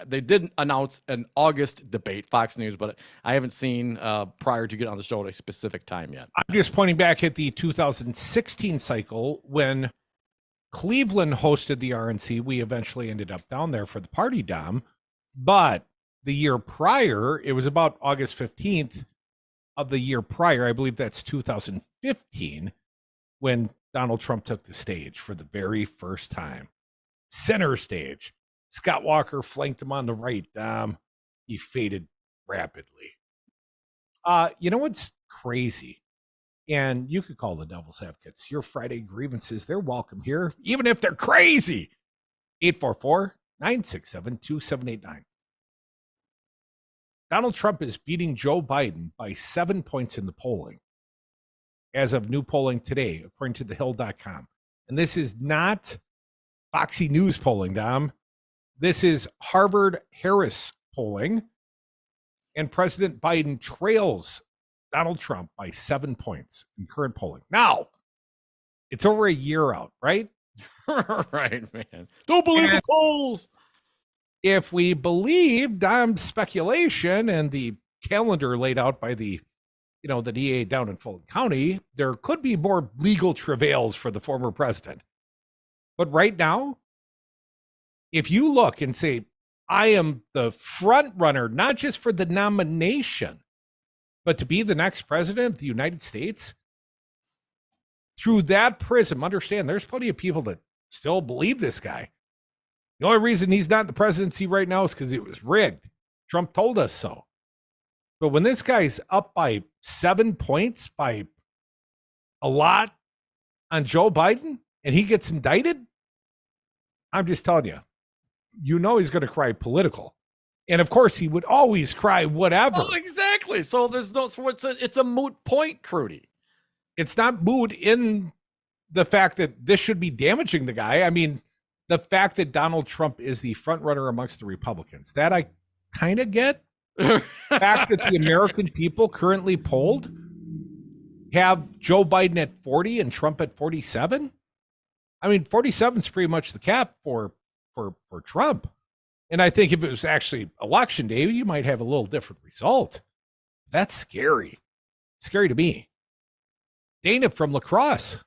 They did announce an August debate, Fox News, but I haven't seen prior to getting on the show at a specific time yet. I'm just pointing back at the 2016 cycle when Cleveland hosted the RNC. We eventually ended up down there for the party, Dom. But the year prior, it was about August 15th of the year prior. I believe that's 2015 when Donald Trump took the stage for the very first time. Center stage. Scott Walker flanked him on the right. He faded rapidly. You know what's crazy? And you could call the devil's advocates. Your Friday grievances, they're welcome here, even if they're crazy. 844-967-2789. Donald Trump is beating Joe Biden by 7 points in the polling as of new polling today, according to thehill.com. And this is not Foxy News polling, Dom. This is Harvard-Harris polling. And President Biden trails Donald Trump by 7 points in current polling. Now, it's over a year out, right? Right, man. Don't believe the polls. If we believe Dom's speculation and the calendar laid out by the DA down in Fulton County, there could be more legal travails for the former president. But right now, if you look and say, I am the front runner, not just for the nomination, but to be the next president of the United States, through that prism, understand there's plenty of people that still believe this guy. The only reason he's not in the presidency right now is because it was rigged. Trump told us so. But when this guy's up by 7 points, by a lot on Joe Biden, and he gets indicted, I'm just telling you, he's going to cry political. And of course, he would always cry whatever. Oh, exactly. So it's a moot point, Crudy. It's not moot in the fact that this should be damaging the guy. I mean, the fact that Donald Trump is the front runner amongst the Republicans, that I kind of get. The fact that the American people currently polled have Joe Biden at 40 and Trump at 47. I mean, 47 is pretty much the cap for Trump. And I think if it was actually election day, you might have a little different result. That's scary. Scary to me. Dana from La Crosse.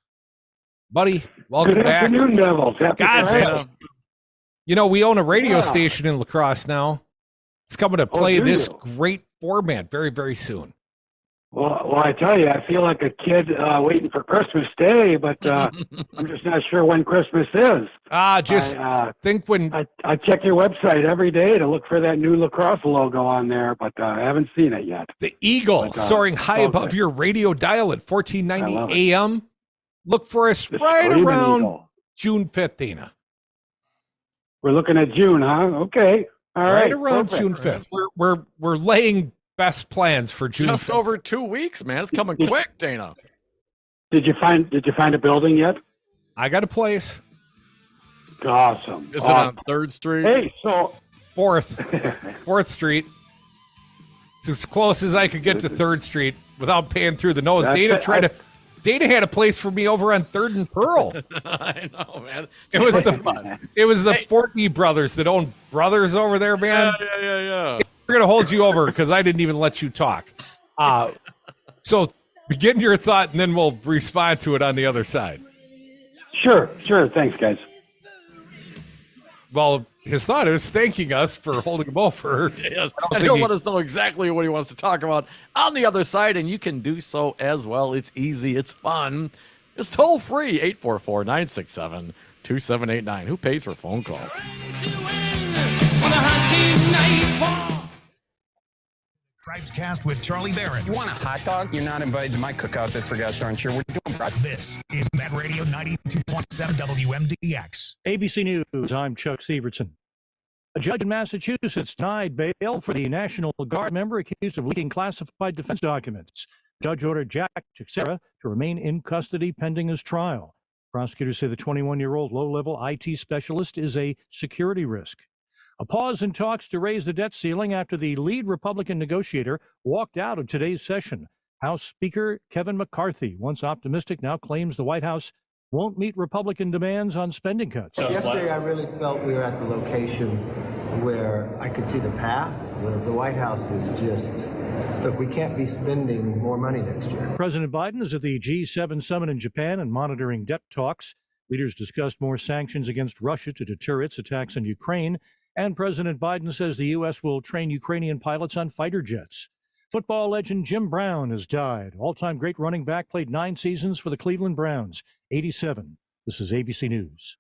Buddy, welcome Good back. afternoon, Devils. Happy Friday. We own a radio station in La Crosse now. It's coming to play this great format very, very soon. Well, I tell you, I feel like a kid waiting for Christmas Day, but I'm just not sure when Christmas is. Think when I check your website every day to look for that new La Crosse logo on there, but I haven't seen it yet. The Eagle soaring high above your radio dial at 1490 AM. Look for us right around June 5th, Dana. We're looking at June, huh? Okay. All right. Right around June 5th. We're laying best plans for June. Just 5th. over 2 weeks, man. It's coming quick, Dana. Did you find a building yet? I got a place. Awesome. Is it on 3rd Street? Hey, so 4th Street. It's as close as I could get to 3rd Street without paying through the nose. Dana tried Dana had a place for me over on 3rd and Pearl. I know, man. It was the Fortney brothers that own Brothers over there, man. Yeah. We're going to hold you over because I didn't even let you talk. So begin your thought, and then we'll respond to it on the other side. Sure. Thanks, guys. Well, his thought is thanking us for holding him over. Yes. And he'll let us know exactly what he wants to talk about on the other side, and you can do so as well. It's easy. It's fun. It's toll free. 844-967-2789. Who pays for phone calls? Cripescast with Charlie Barron. You want a hot dog? You're not invited to my cookout. That's for guys aren't sure. We're doing brats. This is Met Radio 92.7 WMDX. ABC News, I'm Chuck Severson. A judge in Massachusetts denied bail for the National Guard member accused of leaking classified defense documents. The judge ordered Jack Teixeira to remain in custody pending his trial. Prosecutors say the 21-year-old low-level IT specialist is a security risk. A pause in talks to raise the debt ceiling after the lead Republican negotiator walked out of today's session. House Speaker Kevin McCarthy, once optimistic, now claims the White House won't meet Republican demands on spending cuts. Yesterday, I really felt we were at the location where I could see the path. The White House is just, look, we can't be spending more money next year. President Biden is at the G7 summit in Japan and monitoring debt talks. Leaders discussed more sanctions against Russia to deter its attacks on Ukraine. And President Biden says the U.S. will train Ukrainian pilots on fighter jets. Football legend Jim Brown has died. All-time great running back, played 9 seasons for the Cleveland Browns, 87. This is ABC News.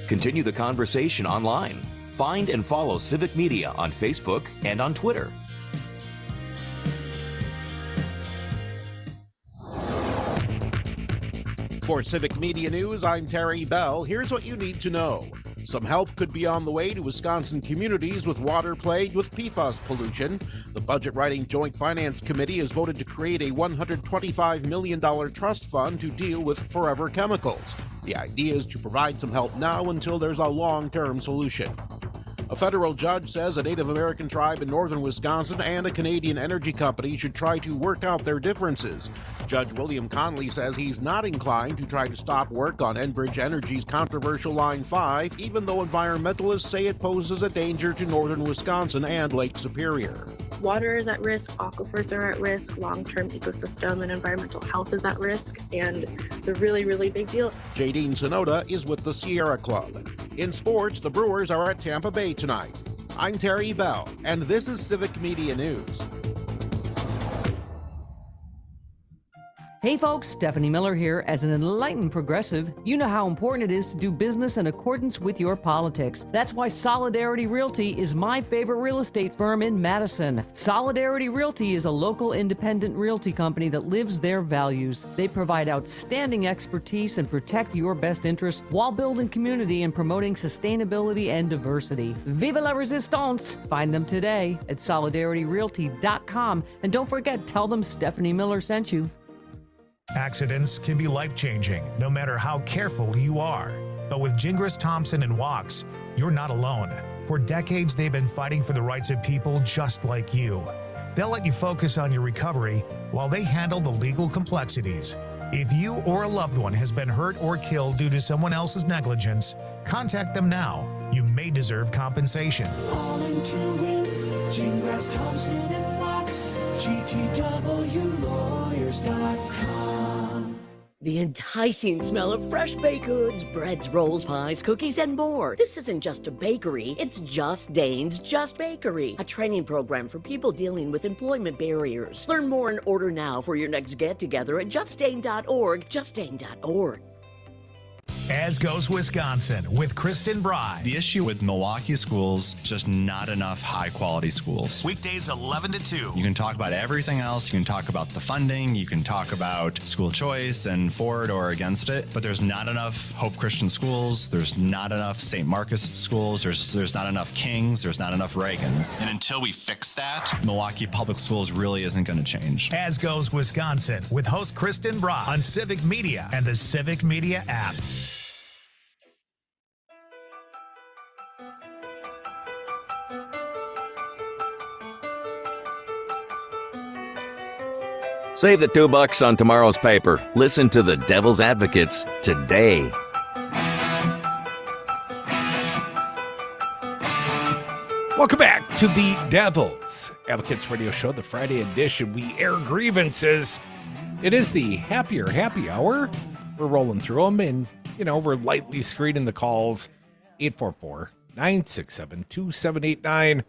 Continue the conversation online. Find and follow Civic Media on Facebook and on Twitter. For Civic Media News, I'm Terry Bell. Here's what you need to know. Some help could be on the way to Wisconsin communities with water plagued with PFAS pollution. The budget-writing Joint Finance Committee has voted to create a $125 million trust fund to deal with forever chemicals. The idea is to provide some help now until there's a long-term solution. A federal judge says a Native American tribe in northern Wisconsin and a Canadian energy company should try to work out their differences. Judge William Conley says he's not inclined to try to stop work on Enbridge Energy's controversial Line 5, even though environmentalists say it poses a danger to northern Wisconsin and Lake Superior. Water is at risk, aquifers are at risk, long-term ecosystem and environmental health is at risk, and it's a really, really big deal. Jadine Sonoda is with the Sierra Club. In sports, the Brewers are at Tampa Bay tonight. I'm Terry Bell, and this is Civic Media News. Hey folks, Stephanie Miller here. As an enlightened progressive, you know how important it is to do business in accordance with your politics. That's why Solidarity Realty is my favorite real estate firm in Madison. Solidarity Realty is a local independent realty company that lives their values. They provide outstanding expertise and protect your best interests while building community and promoting sustainability and diversity. Vive la resistance! Find them today at solidarityrealty.com. And don't forget, tell them Stephanie Miller sent you. Accidents can be life-changing, no matter how careful you are. But with Gingras Thompson and Walks, you're not alone. For decades, they've been fighting for the rights of people just like you. They'll let you focus on your recovery while they handle the legal complexities. If you or a loved one has been hurt or killed due to someone else's negligence, contact them now. You may deserve compensation. Gingras Thompson and Watts, GTWlawyers.com. The enticing smell of fresh baked goods, breads, rolls, pies, cookies, and more. This isn't just a bakery, it's Just Dane's Just Bakery, a training program for people dealing with employment barriers. Learn more and order now for your next get-together at justdane.org, justdane.org. As Goes Wisconsin with Kristen Bry. The issue with Milwaukee schools, just not enough high-quality schools. Weekdays 11 to 2. You can talk about everything else. You can talk about the funding. You can talk about school choice and for it or against it. But there's not enough Hope Christian schools. There's not enough St. Marcus schools. There's not enough Kings. There's not enough Reagans. And until we fix that, Milwaukee Public Schools really isn't going to change. As Goes Wisconsin with host Kristen Bry on Civic Media and the Civic Media app. Save the $2 on tomorrow's paper. Listen to the Devil's Advocates today. Welcome back to the Devil's Advocates Radio Show, the Friday edition. We air grievances. It is the happier happy hour. We're rolling through them, and, we're lightly screening the calls. 844-967-2789.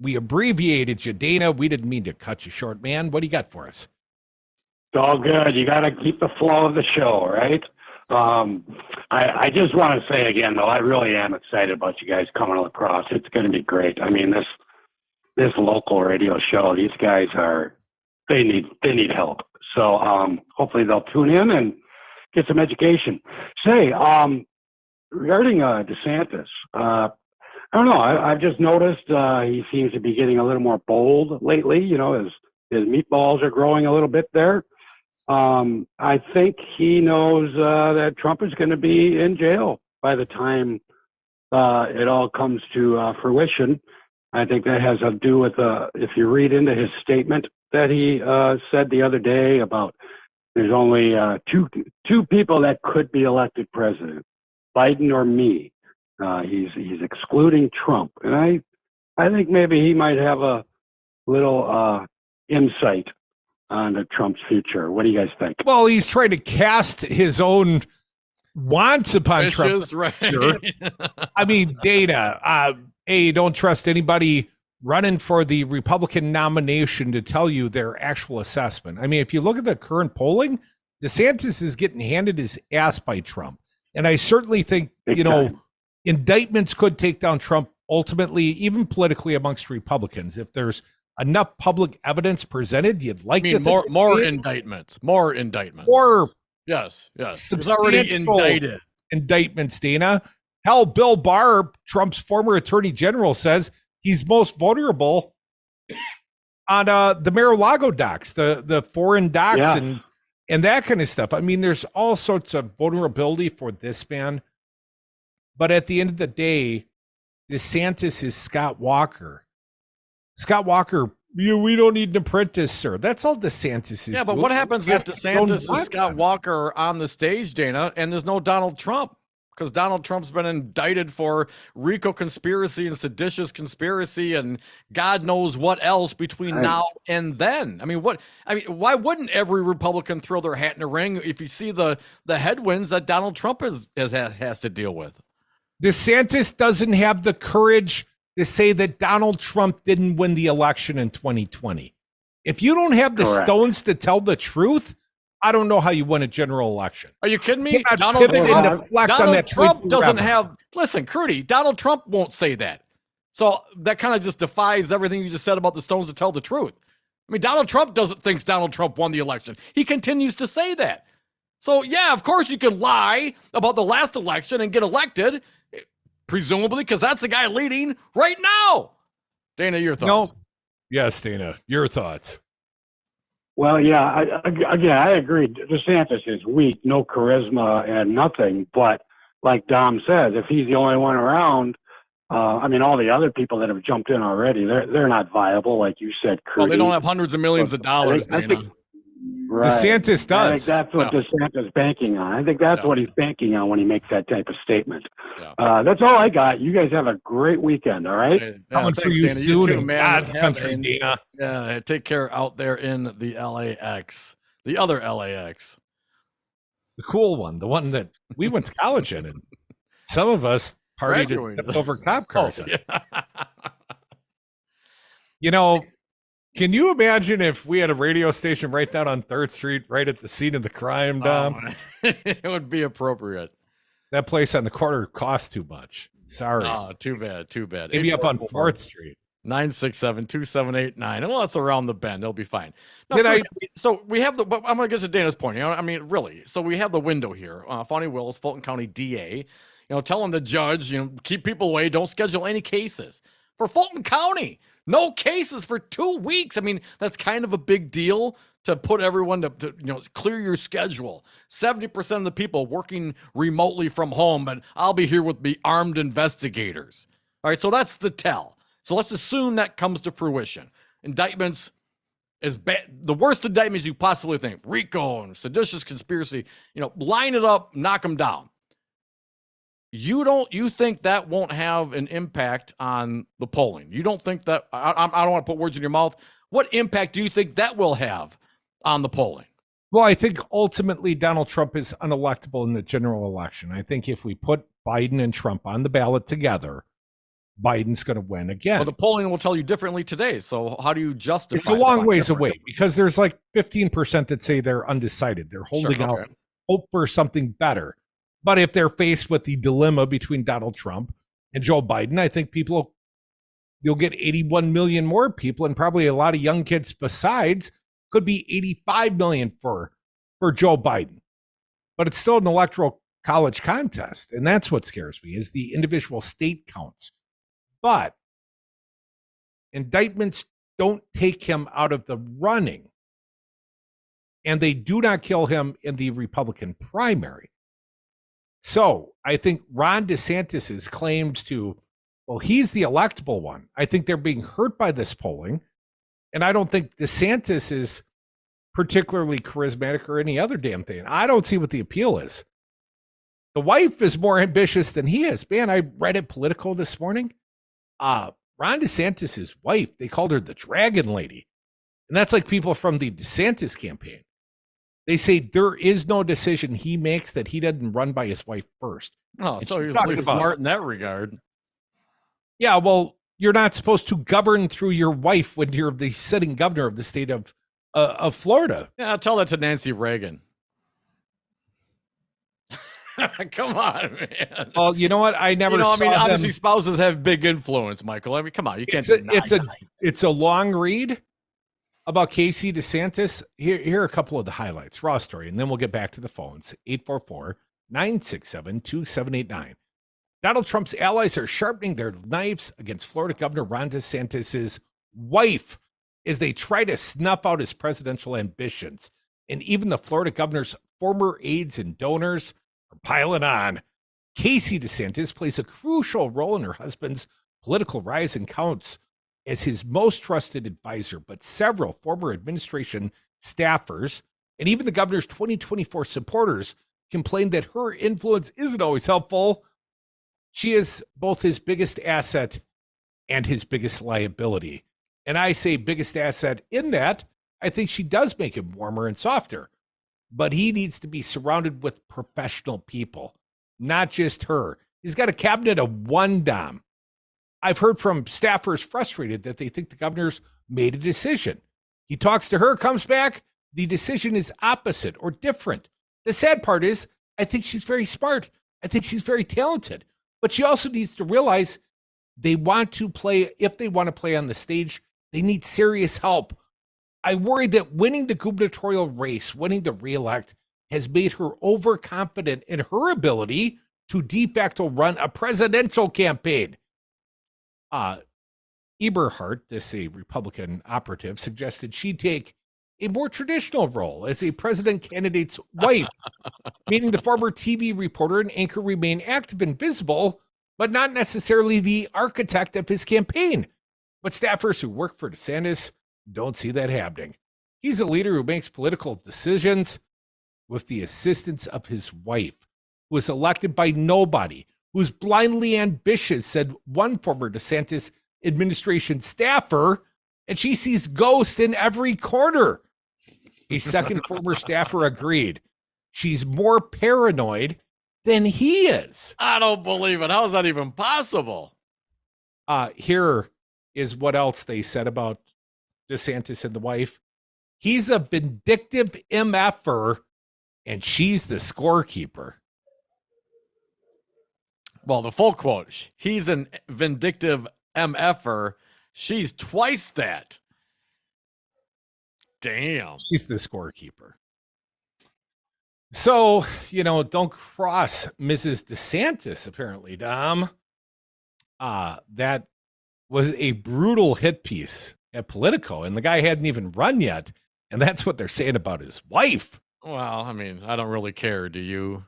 We abbreviated you, Dana. We didn't mean to cut you short, man. What do you got for us? It's all good. You got to keep the flow of the show, right? I just want to say again, though, I really am excited about you guys coming across. It's going to be great. I mean, this local radio show, these guys they need help. So hopefully they'll tune in and get some education. Say, regarding DeSantis, I don't know. I've just noticed he seems to be getting a little more bold lately. His meatballs are growing a little bit there. I think he knows that Trump is going to be in jail by the time it all comes to fruition. I think that has to do with, if you read into his statement that he said the other day about there's only two people that could be elected president, Biden or me. He's excluding Trump. And I think maybe he might have a little insight on Trump's future. What do you guys think? Well, he's trying to cast his own wants upon Trump. Right. I mean, Dana, don't trust anybody running for the Republican nomination to tell you their actual assessment. I mean, if you look at the current polling, DeSantis is getting handed his ass by Trump. And I certainly think, indictments could take down Trump ultimately, even politically amongst Republicans. If there's enough public evidence presented, you'd like to think more indictments. Yes. He's already indicted. Indictments, Dana. Hell, Bill Barr, Trump's former attorney general, says he's most vulnerable on the Mar-a-Lago docs, the foreign docs, and that kind of stuff. I mean, there's all sorts of vulnerability for this man. But at the end of the day, DeSantis is Scott Walker. Scott Walker, we don't need an apprentice, sir. That's all DeSantis is. Yeah, but what happens if DeSantis and Scott Walker are on the stage, Dana, and there's no Donald Trump? Because Donald Trump's been indicted for RICO conspiracy and seditious conspiracy and God knows what else between now and then. Why wouldn't every Republican throw their hat in the ring if you see the headwinds that Donald Trump has to deal with? DeSantis doesn't have the courage to say that Donald Trump didn't win the election in 2020. If you don't have the stones to tell the truth, I don't know how you win a general election. Are you kidding me? Donald Trump doesn't have... Listen, Crudy, Donald Trump won't say that. So that kind of just defies everything you just said about the stones to tell the truth. I mean, Donald Trump thinks Donald Trump won the election. He continues to say that. So, yeah, of course you could lie about the last election and get elected, presumably, because that's the guy leading right now. Dana, your thoughts? No. Yes, Dana, your thoughts. Well, yeah, I agree. DeSantis is weak, no charisma and nothing. But like Dom says, if he's the only one around, all the other people that have jumped in already, they're not viable, like you said, Crudy. Well, they don't have hundreds of millions of dollars, Dana. Right. DeSantis does. I think that's what DeSantis is banking on. I think that's what he's banking on when he makes that type of statement. That's all I got. You guys have a great weekend, all right? Coming for you Dana. soon too, in man. God's country, Dana. Yeah, take care out there in the LAX. The other LAX. The cool one, the one that we went to college in, and some of us partied over cop cars. Can you imagine if we had a radio station right down on 3rd Street, right at the scene of the crime, Dom? It would be appropriate. That place on the corner costs too much. Sorry. Oh, too bad. Maybe up on 4th Street. 967-2789. Well, that's around the bend. It'll be fine. So we have I'm going to get to Dana's point. Really. So we have the window here. Fonnie Willis, Fulton County DA, telling the judge, keep people away. Don't schedule any cases. For Fulton County, no cases for 2 weeks. That's kind of a big deal to put everyone to clear your schedule. 70% of the people working remotely from home, and I'll be here with the armed investigators. All right, so that's the tell. So let's assume that comes to fruition. Indictments as bad, the worst indictments you possibly think, RICO and seditious conspiracy, line it up, knock them down. You think that won't have an impact on the polling? You don't think that, I don't want to put words in your mouth. What impact do you think that will have on the polling? Well, I think ultimately Donald Trump is unelectable in the general election. I think if we put Biden and Trump on the ballot together, Biden's going to win again. Well, the polling will tell you differently today. So how do you justify? It's a long ways away because there's like 15% that say they're undecided. They're holding out hope for something better. But if they're faced with the dilemma between Donald Trump and Joe Biden, I think you'll get 81 million more people, and probably a lot of young kids besides, could be 85 million for Joe Biden. But it's still an electoral college contest. And that's what scares me, is the individual state counts. But indictments don't take him out of the running. And they do not kill him in the Republican primary. So I think Ron DeSantis's claims he's the electable one. I think they're being hurt by this polling. And I don't think DeSantis is particularly charismatic or any other damn thing. I don't see what the appeal is. The wife is more ambitious than he is. Man, I read it Politico this morning. Ron DeSantis' wife, they called her the Dragon Lady. And that's like people from the DeSantis campaign. They say there is no decision he makes that he doesn't run by his wife first. Oh, and so he's really smart in that regard. Yeah, well, you're not supposed to govern through your wife when you're the sitting governor of the state of Florida. Yeah, tell that to Nancy Reagan. Come on, man. Well, you know what? I never saw them. Obviously spouses have big influence, Michael. I mean, come on, you can't it's a long read about Casey DeSantis. Here are a couple of the highlights. Raw story, and then we'll get back to the phones. 844-967-2789. Donald Trump's allies are sharpening their knives against Florida Governor Ron DeSantis' wife as they try to snuff out his presidential ambitions. And even the Florida governor's former aides and donors are piling on. Casey DeSantis plays a crucial role in her husband's political rise and counts as his most trusted advisor, but several former administration staffers and even the governor's 2024 supporters complained that her influence isn't always helpful. She is both his biggest asset and his biggest liability. And I say biggest asset in that I think she does make him warmer and softer. But he needs to be surrounded with professional people, not just her. He's got a cabinet of one dom. I've heard from staffers frustrated that they think the governor's made a decision. He talks to her, comes back, the decision is opposite or different. The sad part is, I think she's very smart. I think she's very talented. But she also needs to realize if they want to play on the stage, they need serious help. I worry that winning the gubernatorial race, winning the reelect, has made her overconfident in her ability to de facto run a presidential campaign. Eberhardt, a Republican operative, suggested she take a more traditional role as a president candidate's wife, meaning the former TV reporter and anchor remain active and visible, but not necessarily the architect of his campaign. But staffers who work for DeSantis don't see that happening. He's a leader who makes political decisions with the assistance of his wife, who was elected by nobody, who's blindly ambitious, said one former DeSantis administration staffer, and she sees ghosts in every corner. A second former staffer agreed. She's more paranoid than he is. I don't believe it. How is that even possible? Here is what else they said about DeSantis and the wife. He's a vindictive MFer, and she's the scorekeeper. Well, the full quote, he's a vindictive MFer. She's twice that. Damn. She's the scorekeeper. So, don't cross Mrs. DeSantis, apparently, Dom. That was a brutal hit piece at Politico, and the guy hadn't even run yet. And that's what they're saying about his wife. Well, I mean, I don't really care. Do you?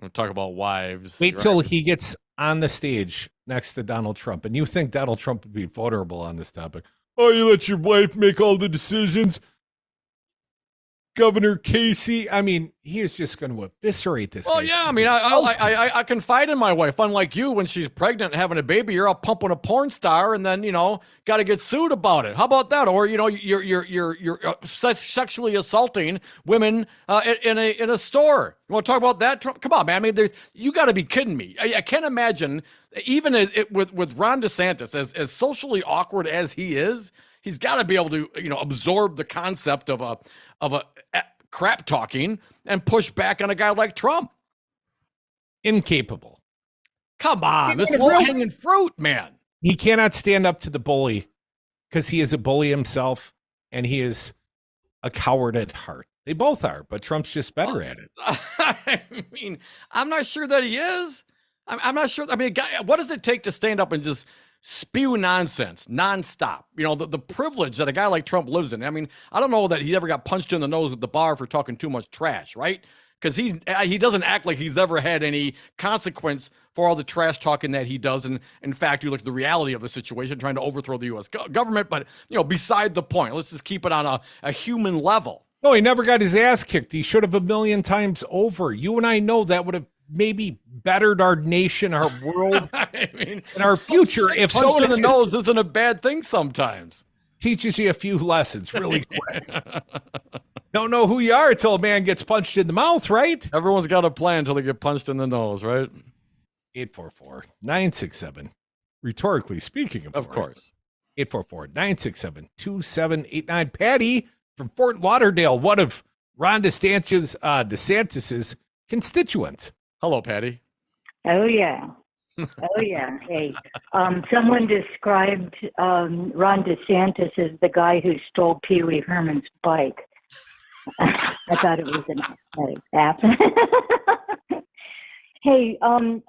We'll talk about wives. Wait till he gets on the stage next to Donald Trump. And you think Donald Trump would be vulnerable on this topic. Oh, you let your wife make all the decisions. Governor Casey, I mean, he is just going to eviscerate this. Well, guy. yeah, I mean, I confide in my wife. Unlike you, when she's pregnant and having a baby, you're out pumping a porn star, and then got to get sued about it. How about that? Or you're sexually assaulting women in a store. You want to talk about that? Come on, man. I mean, you got to be kidding me. I can't imagine, even with Ron DeSantis, as socially awkward as he is, he's got to be able to absorb the concept of a crap talking and push back on a guy like Trump. Incapable. Come on, this low-hanging fruit, man. He cannot stand up to the bully because he is a bully himself, and he is a coward at heart. They both are, but Trump's just better at it. I mean, I'm not sure that he is. I'm not sure. I mean, what does it take to stand up and just spew nonsense nonstop? The privilege that a guy like Trump lives in. I mean, I don't know that he ever got punched in the nose at the bar for talking too much trash, right? Because he doesn't act like he's ever had any consequence for all the trash talking that he does. And in fact, you look at the reality of the situation, trying to overthrow the U.S. government. But beside the point, let's just keep it on a human level. No, he never got his ass kicked. He should have 1,000,000 times over. You and I know that would have maybe bettered our nation, our world, I mean, and our future. If someone in the nose isn't a bad thing sometimes. Teaches you a few lessons really quick. Don't know who you are until a man gets punched in the mouth, right? Everyone's got a plan until they get punched in the nose, right? 844-967. Rhetorically speaking, of course. 844-967-2789. Patty from Fort Lauderdale, one of Ron DeSantis's constituents. Hello, Patty. Oh, yeah. Oh, yeah. Hey, someone described Ron DeSantis as the guy who stole Pee Wee Herman's bike. I thought it was an app. Hey, I'm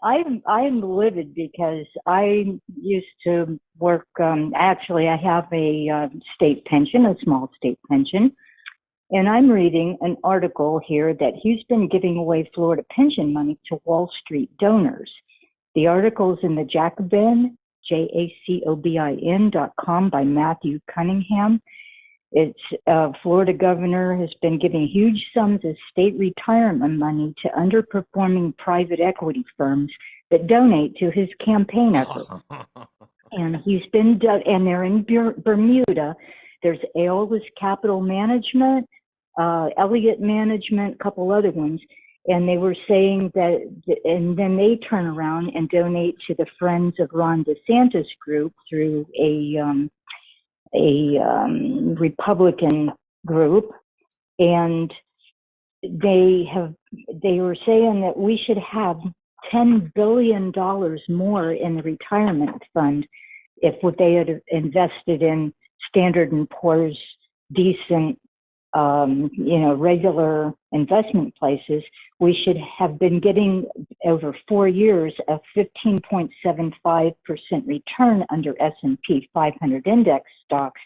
livid because I used to work. Actually, I have a state pension, a small state pension. And I'm reading an article here that he's been giving away Florida pension money to Wall Street donors. The article's in the Jacobin, JACOBIN.com by Matthew Cunningham. It's Florida governor has been giving huge sums of state retirement money to underperforming private equity firms that donate to his campaign effort. And and they're in Bermuda. There's Aeolus Capital Management, Elliott Management, a couple other ones. And they were saying that, and then they turn around and donate to the Friends of Ron DeSantis group through a Republican group. And they were saying that we should have $10 billion more in the retirement fund if what they had invested in Standard & Poor's decent, regular investment places. We should have been getting over 4 years a 15.75% return under S&P 500 index stocks.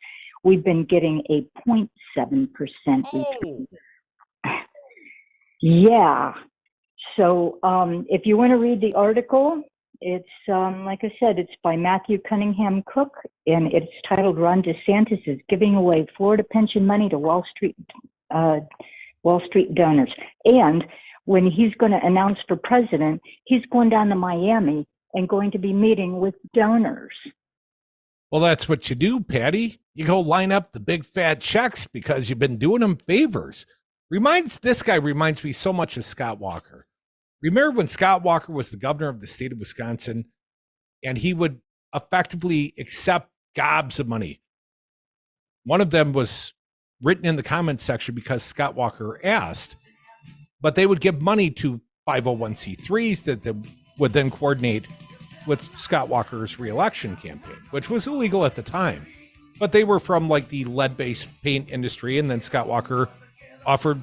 We've been getting a 0.7% return. Yeah. So if you want to read the article, it's like I said, it's by Matthew Cunningham Cook, and it's titled "Ron DeSantis is Giving Away Florida Pension Money to Wall Street Donors." And when he's going to announce for president, he's going down to Miami and going to be meeting with donors. Well, that's what you do, Patty. You go line up the big fat checks because you've been doing them favors. This guy reminds me so much of Scott Walker. Remember when Scott Walker was the governor of the state of Wisconsin, and he would effectively accept gobs of money? One of them was written in the comments section because Scott Walker asked, but they would give money to 501c3s that would then coordinate with Scott Walker's reelection campaign, which was illegal at the time. But they were from like the lead-based paint industry, and then Scott Walker offered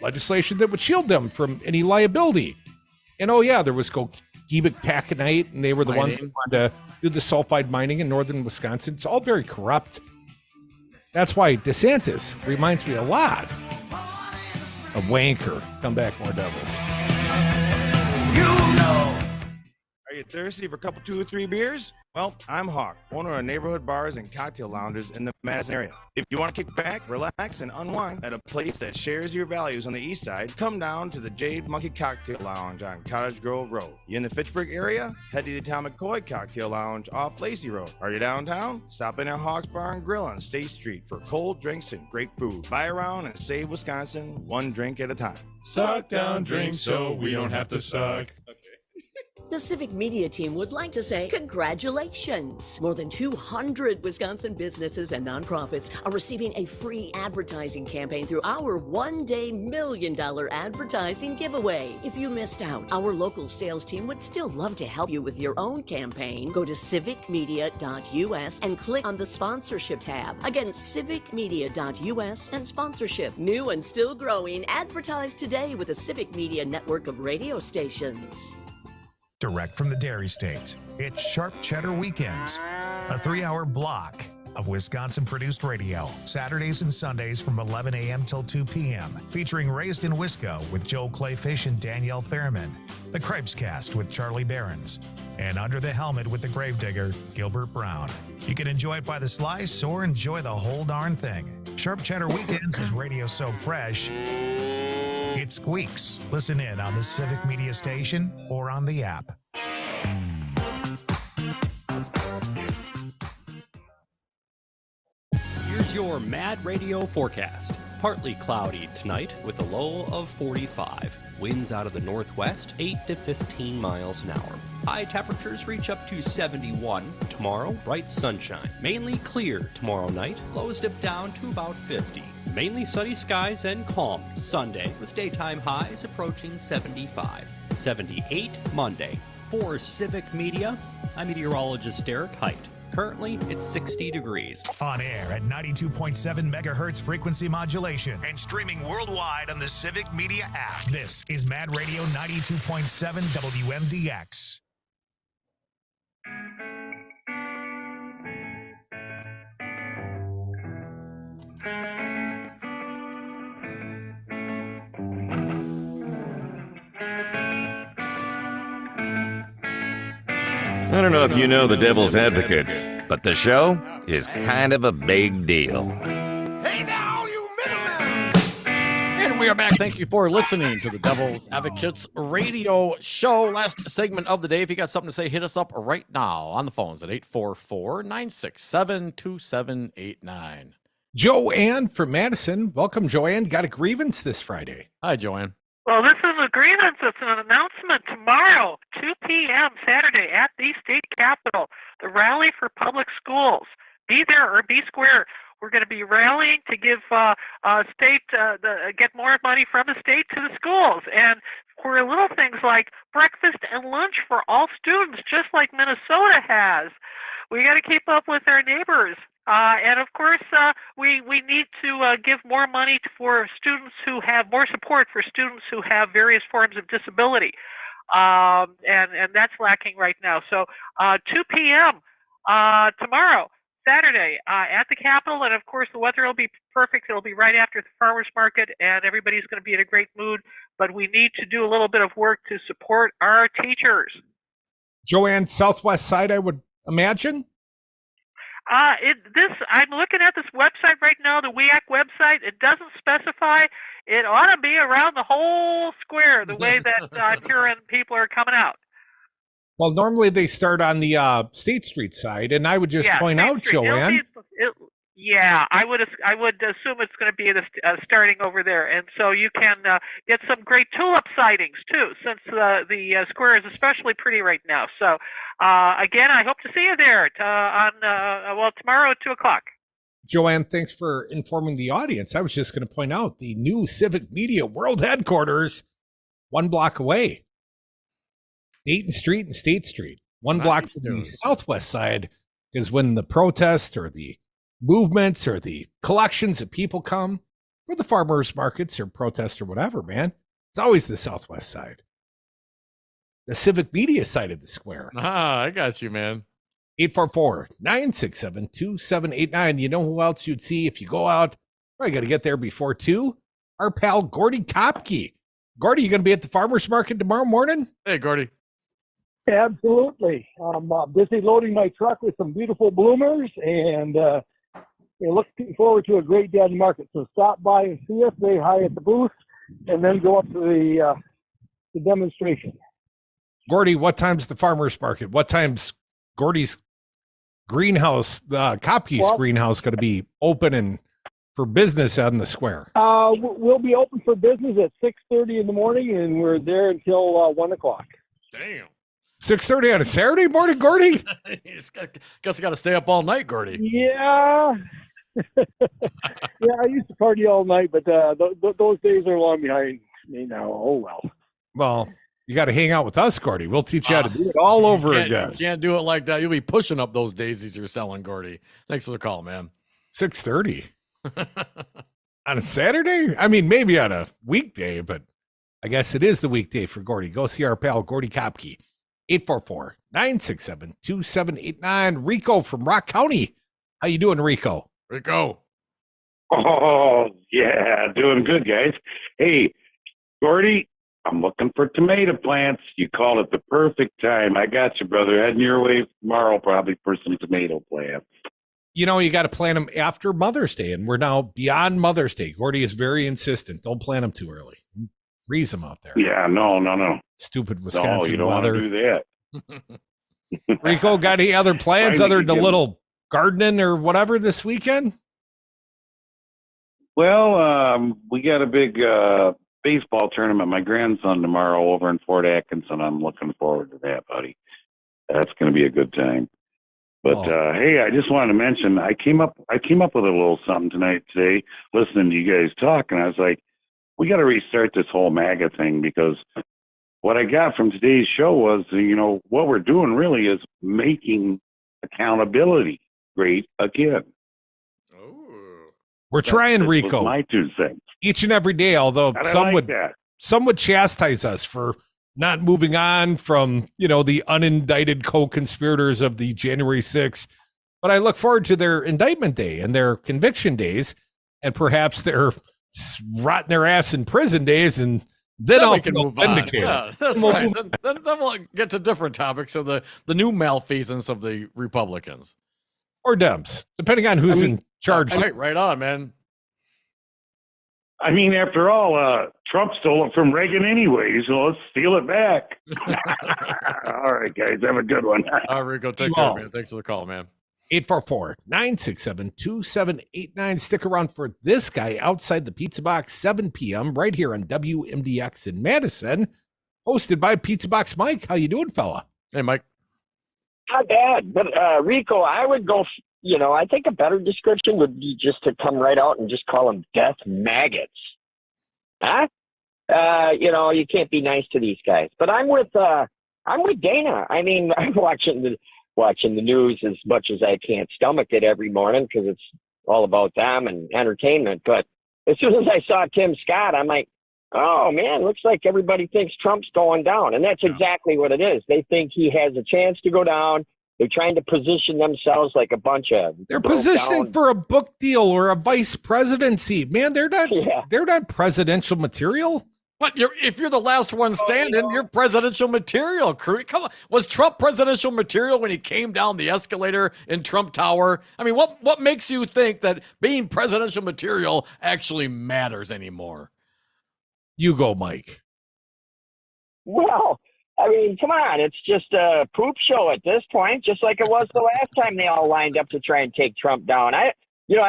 legislation that would shield them from any liability. And oh yeah, there was Gebic taconite, and they were the ones that wanted to do the sulfide mining in northern Wisconsin. It's all very corrupt. That's why DeSantis reminds me a lot of Wanker. Come back, more devils. You know. Are you Hey, thirsty for a couple, 2 or 3 beers? Well, I'm Hawk, owner of neighborhood bars and cocktail lounges in the Madison area. If you want to kick back, relax, and unwind at a place that shares your values on the east side, come down to the Jade Monkey Cocktail Lounge on Cottage Grove Road. You in the Fitchburg area? Head to the Tom McCoy Cocktail Lounge off Lacey Road. Are you downtown? Stop in at Hawk's Bar and Grill on State Street for cold drinks and great food. Buy around and save Wisconsin one drink at a time. Suck down drinks so we don't have to suck. The Civic Media team would like to say congratulations. More than 200 Wisconsin businesses and nonprofits are receiving a free advertising campaign through our one-day $1 million advertising giveaway. If you missed out, our local sales team would still love to help you with your own campaign. Go to civicmedia.us and click on the sponsorship tab. Again, civicmedia.us and sponsorship. New and still growing. Advertise today with the Civic Media network of radio stations. Direct from the Dairy State, it's Sharp Cheddar Weekends, a 3-hour block of Wisconsin-produced radio, Saturdays and Sundays from 11 a.m. till 2 p.m., featuring Raised in Wisco with Joel Clayfish and Danielle Fairman, The Cripes Cast with Charlie Behrens, and Under the Helmet with the Gravedigger, Gilbert Brown. You can enjoy it by the slice or enjoy the whole darn thing. Sharp Cheddar Weekends is radio so fresh, it squeaks. Listen in on the Civic Media station or on the app. Here's your Mad Radio forecast. Partly cloudy tonight with a low of 45. Winds out of the northwest, 8 to 15 miles an hour. High temperatures reach up to 71. Tomorrow, bright sunshine. Mainly clear tomorrow night. Lows dip down to about 50. Mainly sunny skies and calm Sunday with daytime highs approaching 75. 78 Monday. For Civic Media, I'm meteorologist Derek Height. Currently, it's 60 degrees. On air at 92.7 megahertz frequency modulation and streaming worldwide on the Civic Media app. This is Mad Radio 92.7 WMDX. I don't know if you know the Devil's Advocates, but the show is kind of a big deal. And we are back. Thank you for listening to the Devil's Advocates radio show. Last segment of the day. If you got something to say, hit us up right now on the phones at 844-967-2789. Joanne from Madison. Welcome, Joanne. Got a grievance this Friday. Hi, Joanne. Well, this is a grievance. It's an announcement tomorrow, 2 p.m. Saturday at the state capitol, the Rally for Public Schools. Be there or be square. We're going to be rallying to give get more money from the state to the schools, and for little things like breakfast and lunch for all students, just like Minnesota has. We got to keep up with our neighbors. And of course, we need to give more money for students who have more support for students who have various forms of disability. And that's lacking right now. So 2 p.m. Tomorrow, Saturday, at the Capitol. And of course, the weather will be perfect. It'll be right after the farmers market, and everybody's going to be in a great mood. But we need to do a little bit of work to support our teachers. Joanne, Southwest Side, I would imagine? I'm looking at this website right now, the WEAC website. It doesn't specify. It ought to be around the whole square, the way that I'm hearing people are coming out. Well, normally they start on the State Street side, and I would just point State out, Street. Joanne. I would assume it's going to be starting over there, and so you can get some great tulip sightings too, since the square is especially pretty right now. So again, I hope to see you there tomorrow at 2:00. Joanne, thanks for informing the audience. I was just going to point out the new Civic Media World Headquarters, 1 block away. Dayton Street and State Street, 1 block from the Southwest side, is when the protests or the movements or the collections of people come for the farmers markets or protests or whatever, man. It's always the Southwest side. The Civic Media side of the square. I got you, man. 844-967-2789. You know who else you'd see if you go out? Probably got to get there before 2. Our pal Gordy Kopke. Gordy, you going to be at the farmers market tomorrow morning? Hey, Gordy. Absolutely. I'm busy loading my truck with some beautiful bloomers, and we're looking forward to a great day on the market. So stop by and see us, say hi at the booth, and then go up to the demonstration. Gordy, what time's the farmer's market? What time's Gordy's greenhouse, Kopke's greenhouse, going to be open and for business on the square? We'll be open for business at 6:30 in the morning, and we're there until 1 o'clock. Damn. 6:30 on a Saturday morning, Gordy? Guess I got to stay up all night, Gordy. Yeah. Yeah, I used to party all night, but those days are long behind me now. Oh, well. Well, you got to hang out with us, Gordy. We'll teach you how to do it all over again. You can't do it like that. You'll be pushing up those daisies you're selling, Gordy. Thanks for the call, man. 6:30 on a Saturday? I mean, maybe on a weekday, but I guess it is the weekday for Gordy. Go see our pal, Gordy Kopke. 844-967-2789. Rico from Rock County. How you doing, Rico? Rico. Oh, yeah. Doing good, guys. Hey, Gordy, I'm looking for tomato plants. You called it the perfect time. I got you, brother. Heading your way tomorrow probably for some tomato plants. You know, you got to plant them after Mother's Day, and we're now beyond Mother's Day. Gordy is very insistent. Don't plant them too early. Freeze them out there. Yeah, no. Stupid Wisconsin no, you don't weather. want to do that. Rico, got any other plans other than a little gardening or whatever this weekend? Well, we got a big baseball tournament. My grandson tomorrow over in Fort Atkinson. I'm looking forward to that, buddy. That's going to be a good time. But hey, I just wanted to mention I came up with a little something today, listening to you guys talk, and I was like, we got to restart this whole MAGA thing, because what I got from today's show was, what we're doing really is making accountability great again. We're trying, Rico. My 2 cents. Each and every day, although some like would chastise us for not moving on from, the unindicted co-conspirators of the January 6th. But I look forward to their indictment day and their conviction days, and perhaps their rotting their ass in prison days, and then I'll feel vindicated. Yeah, that's right. Then we'll get to different topics of the new malfeasance of the Republicans. Or Dems, depending on who's in charge. Right on, man. I mean, after all, Trump stole it from Reagan anyway, so let's steal it back. All right, guys, have a good one. All right, Rico, take care, man. Thanks for the call, man. 844-967-2789. Stick around for this guy outside the Pizza Box, 7 p.m. right here on WMDX in Madison, hosted by Pizza Box Mike. How you doing, fella? Hey, Mike. Not bad, but Rico, I would go, I think a better description would be just to come right out and just call them death maggots. Huh? You can't be nice to these guys. But I'm with Dana. I mean, I'm watching the news as much as I can't stomach it every morning because it's all about them and entertainment. But as soon as I saw Tim Scott, I'm like, oh, man, looks like everybody thinks Trump's going down. And that's exactly what it is. They think he has a chance to go down. They're trying to position themselves like a bunch of... They're positioning for a book deal or a vice presidency. Man, they're not presidential material. But if you're the last one standing, you're presidential material, crew. Come on. Was Trump presidential material when he came down the escalator in Trump Tower? I mean, what makes you think that being presidential material actually matters anymore? You go, Mike. Well, I mean, come on. It's just a poop show at this point, just like it was the last time they all lined up to try and take Trump down. I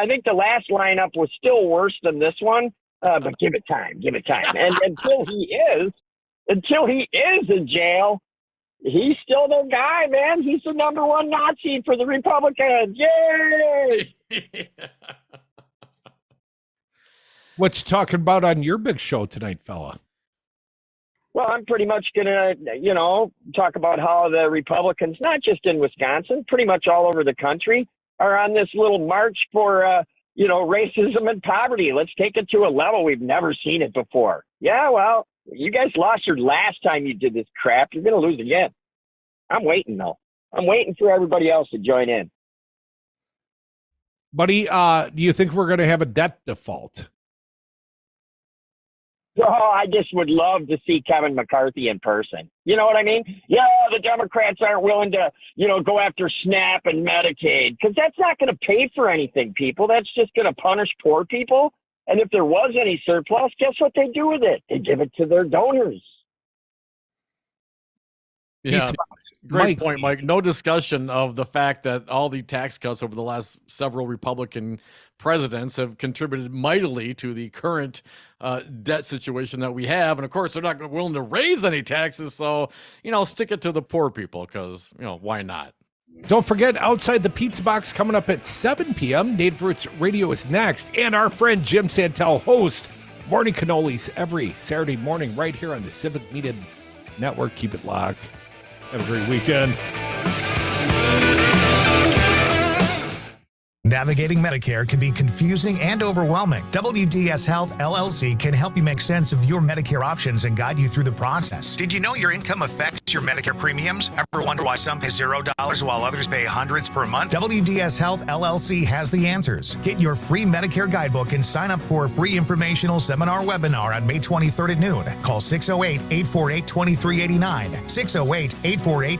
think the last lineup was still worse than this one, but give it time. And until he is in jail, he's still the guy, man. He's the number one Nazi for the Republicans. Yay! What you talking about on your big show tonight, fella? Well, I'm pretty much going to, talk about how the Republicans, not just in Wisconsin, pretty much all over the country, are on this little march for, racism and poverty. Let's take it to a level we've never seen it before. Yeah, well, you guys lost your last time you did this crap. You're going to lose again. I'm waiting, though. I'm waiting for everybody else to join in. Buddy, do you think we're going to have a debt default? Oh, I just would love to see Kevin McCarthy in person. You know what I mean? Yeah, the Democrats aren't willing to, go after SNAP and Medicaid because that's not going to pay for anything, people. That's just going to punish poor people. And if there was any surplus, guess what they do with it? They give it to their donors. Yeah, great point, Mike. No discussion of the fact that all the tax cuts over the last several Republican presidents have contributed mightily to the current debt situation that we have. And of course, they're not willing to raise any taxes. So, stick it to the poor people because, why not? Don't forget, Outside the Pizza Box coming up at 7 p.m. Native Roots Radio is next. And our friend Jim Santel hosts Morning Cannolis every Saturday morning right here on the Civic Media Network. Keep it locked. Have a great weekend. Navigating Medicare can be confusing and overwhelming. WDS Health LLC can help you make sense of your Medicare options and guide you through the process. Did you know your income affects your Medicare premiums? Ever wonder why some pay $0 while others pay hundreds per month? WDS Health LLC has the answers. Get your free Medicare guidebook and sign up for a free informational seminar webinar on May 23rd at noon. Call 608-848-2389. 608-848-2389.